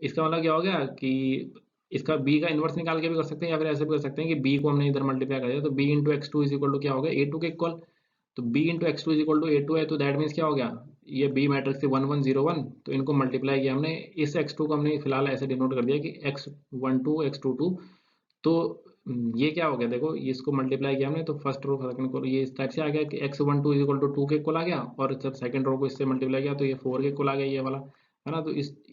[SPEAKER 1] इसका मतलब क्या हो गया कि इसका B का इनवर्स निकाल के भी कर सकते हैं, या फिर ऐसे भी कर सकते हैं कि B को हमने इधर मल्टीप्लाई कर दिया, तो B into X2 is equal to क्या हो गया, A2 के इक्वल, तो B into X2 is equal to A2 है, तो दैट मीन्स क्या हो गया, ये B मैट्रिक्स से 1 1 0 1, तो इनको मल्टीप्लाई किया हमने, इस X2 को हमने फिलहाल ऐसे डिनोट कर दिया कि X12 X22। तो ये क्या हो गया, देखो ये इसको मल्टीप्लाई किया हमने, तो फर्स्ट रो सेकंड को ये इस टाइप से आ गया कि x12 इज इक्वल टू 2 के इक्वल आ गया, और जब सेकंड रो को इससे मल्टीप्लाई किया तो ये 4 के इक्वल आ गया, ये वाला, है ना, तो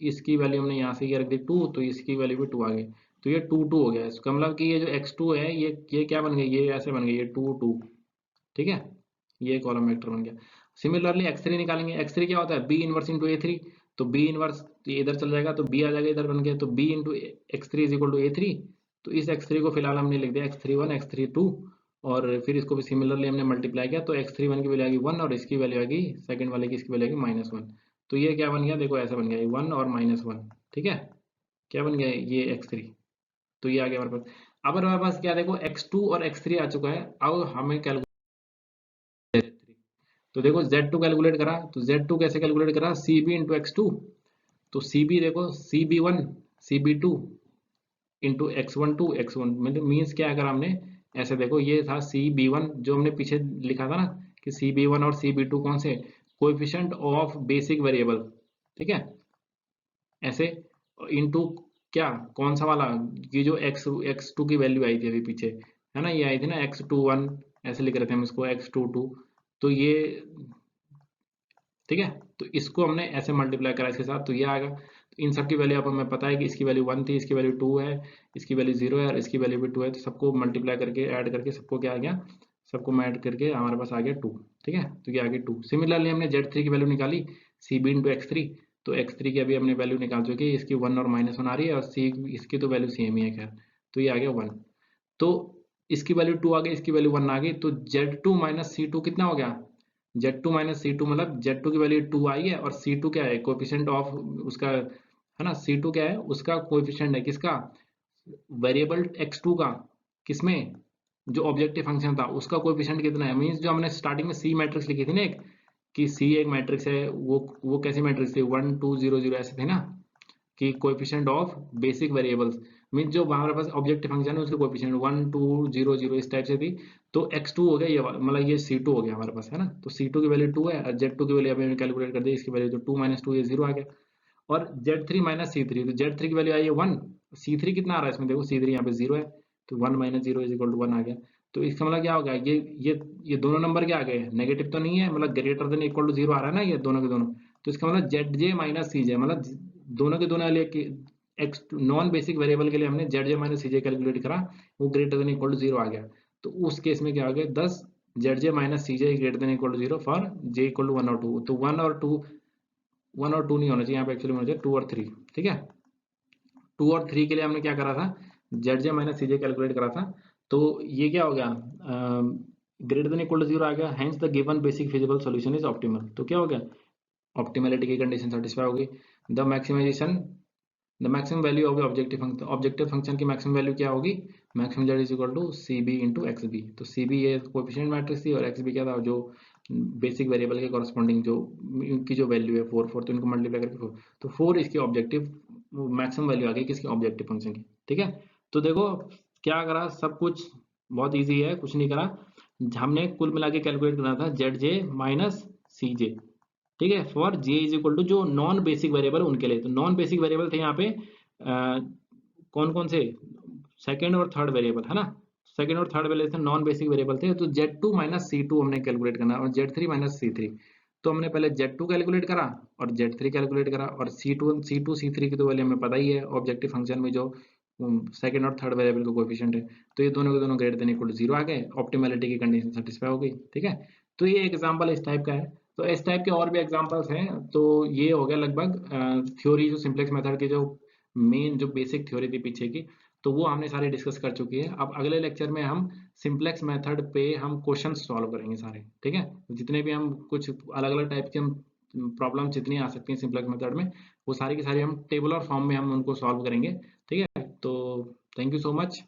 [SPEAKER 1] इसकी वैल्यू हमने यहाँ से ये रख दी 2, तो इसकी वैल्यू भी 2 आ गई, तो ये 2 2 हो गया। इसका मतलब कि ये जो x2 है ये क्या बन गई, ये ऐसे बन गई, ये 2 2। ठीक है, ये कॉलम वेक्टर बन गया। सिमिलरली x3 निकालेंगे, x3 क्या होता है, b इनवर्स इंटू A3, तो b इनवर्स ये इधर चल जाएगा, तो b आ जाएगा इधर बन गया, तो b into x3 is equal to A3। तो इस x3 को फिलहाल हमने लिख दिया x31 x32, और फिर इसको भी सिमिलरली हमने मल्टीप्लाई किया, तो x31 की वैल्यू आएगी 1, और इसकी वैल्यू आएगी सेकंड वाले की, इसकी वैल्यू आएगी -1। तो ये क्या बन गया, देखो ऐसा बन गया 1 और -1। ठीक है, क्या बन गया ये x3, तो ये आ गया हमारे पास। अब हमारे पास क्या, देखो x2 और x3 आ चुका है, अब हमें कैलकुलेट, तो देखो Z2 कैलकुलेट करा, तो Z2 कैसे कैलकुलेट करा, CB इंटू X2, तो CB देखो CB1 CB2 इंटू X1 मतलब मीन्स क्या करा हमने, ऐसे देखो ये था CB1 जो हमने पीछे लिखा था ना कि CB1 और CB2 कौन से, कोएफिशिएंट ऑफ बेसिक वेरिएबल। ठीक है, ऐसे इंटू क्या, कौन सा वाला, ये जो X2 की वैल्यू आई थी अभी पीछे, है ना, ये आई थी ना X21 ऐसे लिख रहे थे हम इसको x22, तो ये ठीक है, तो इसको हमने ऐसे मल्टीप्लाई करा इसके साथ, तो ये आएगा। तो इन सब की वैल्यू अब हमें पता है कि इसकी वैल्यू 1 थी, इसकी वैल्यू 2 है, इसकी वैल्यू 0 है और इसकी वैल्यू भी 2 है, तो सबको मल्टीप्लाई करके ऐड करके सबको क्या आ गया, सबको मैं ऐड करके हमारे पास आ गया 2। ठीक है, तो ये आ गया 2। सिमिलरली हमने Z3 की वैल्यू निकाली CB इंटू x3, तो x3 की अभी हमने वैल्यू निकाल चुकी है, इसकी 1 और -1 आ रही है और C इसकी तो वैल्यू सेम ही है खैर, तो ये आ गया 1। तो इसकी वैल्यू 2 आ गई, इसकी वैल्यू 1 आ गई, तो Z2 माइनस C2 कितना हो गया, Z2 माइनस C2 मतलब Z2 की वैल्यू 2 आई है और C2 क्या है, कोएफिशिएंट ऑफ उसका है ना, C2 क्या है, उसका कोएफिशिएंट है किसका, वेरिएबल x2 का, किसमें, जो ऑब्जेक्टिव फंक्शन था उसका कोएफिशिएंट कितना है, मींस जो हमने स्टार्टिंग में C मैट्रिक्स लिखी थी ना एक, कि C एक मैट्रिक्स है, वो कैसी मैट्रिक्स थी, 1 2 0 0 ऐसे थे ना, कि coefficient of basic variables, mean जो हमारे पास ऑब्जेक्टिव फंक्शन है उसके कोएफिशिएंट 1 2 0 0 इस टाइप से थी, तो x2 हो गया, ये मतलब ये C2 हो गया हमारे पास है ना, तो C2 की वैल्यू 2 है और Z2 की वैल्यू अभी कैलकुलेट कर दी, इसकी वैल्यू तो 2 - 2 ये 0 आ गया, और Z3 माइनस C3, तो Z3 की वैल्यू आई है 1, C3 कितना आ रहा है इसमें देखो, C3 यहाँ पे 0 है, तो 1 - 0 इज इक्वल टू 1 आ गया। तो इसका मतलब क्या होगा, ये दोनों नंबर क्या आ गए, नेगेटिव तो नहीं है, मतलब ग्रेटर देन इक्वल टू 0 आ रहा है ना ये दोनों के दोनों, तो इसका मतलब ZJ माइनस CJ, मतलब दोनों के दोनों लिए एक्स नॉन बेसिक वेरिएबल के लिए हमने ZJ माइनस CJ कैलकुलेट करा, वो ग्रेटर देन इक्वल टू 0 आ गया, तो उस केस में क्या हो गया, 10 ZJ minus CJ greater than equal to 0 for J equal to 1 और 2, तो 1 और 2 नहीं होना चाहिए यहाँ पे, एक्चुअली होना चाहिए 2 और 3। ठीक है, 2 और 3 के लिए हमने क्या करा था, ZJ माइनस CJ कैलकुलेट करा था, तो ये क्या हो गया, ग्रेटर देन इक्वल टू 0 आ गया, hence the given basic feasible solution is optimal, तो क्या हो गया, ऑप्टिमलिटी की कंडीशन सेटिस्फाई होगी। The maximization, the maximum value of objective function की मैक्सिमम वैल्यू क्या होगी, maximum Z is equal to C B into X B, तो सी बी ये कोएफिशिएंट मैट्रिक्स थी और एक्स बी क्या था, जो बेसिक वेरिएबल के कॉरस्पॉन्डिंग जो इनकी जो वैल्यू है 4 4, तो इनको मल्टीप्लाई करके 4, तो 4 इसकी ऑब्जेक्टिव मैक्सिमम वैल्यू आ गई किसकी, ऑब्जेक्टिव फंक्शन की। ठीक है, तो देखो क्या करा, सब कुछ बहुत ईजी है, कुछ नहीं करा, हमने कुल मिला के कैलकुलेट करना था जेड जे माइनस सी जे, ठीक है, for J is equal to जो नॉन बेसिक वेरिएबल उनके लिए, तो नॉन बेसिक वेरिएबल थे यहाँ पे कौन कौन से, सेकंड और थर्ड वेरिएबल है ना, सेकंड और थर्ड वेरिएबल थे, नॉन बेसिक वेरिएबल थे, तो Z2 माइनस C2 हमने कैलकुलेट करना और Z3 माइनस C3, तो हमने पहले Z2 कैलकुलेट करा और Z3 कैलकुलेट करा, और C2 C3 की तो वैल्यू हमें पता ही है ऑब्जेक्टिव फंक्शन में जो सेकंड और थर्ड वेरिएबल का कोएफिशिएंट है, तो ये दोनों के दोनों ग्रेटर देन इक्वल टू 0 आ गए, ऑप्टिमलिटी की कंडीशन सेटिस्फाई हो गई। ठीक है, तो ये एग्जांपल इस टाइप का है, तो इस टाइप के और भी एग्जांपल्स हैं, तो ये हो गया लगभग थ्योरी, जो सिंपलेक्स मेथड की जो मेन जो बेसिक थ्योरी थी पीछे की, तो वो हमने सारी डिस्कस कर चुकी है। अब अगले लेक्चर में हम सिंपलेक्स मेथड पे हम क्वेश्चन सॉल्व करेंगे सारे, ठीक है, जितने भी हम कुछ अलग अलग टाइप के हम प्रॉब्लम जितनी आ सकती हैं सिंपलेक्स मेथड में, वो सारी की सारी हम टेबल और फॉर्म में हम उनको सॉल्व करेंगे। ठीक है, तो थैंक यू सो मच।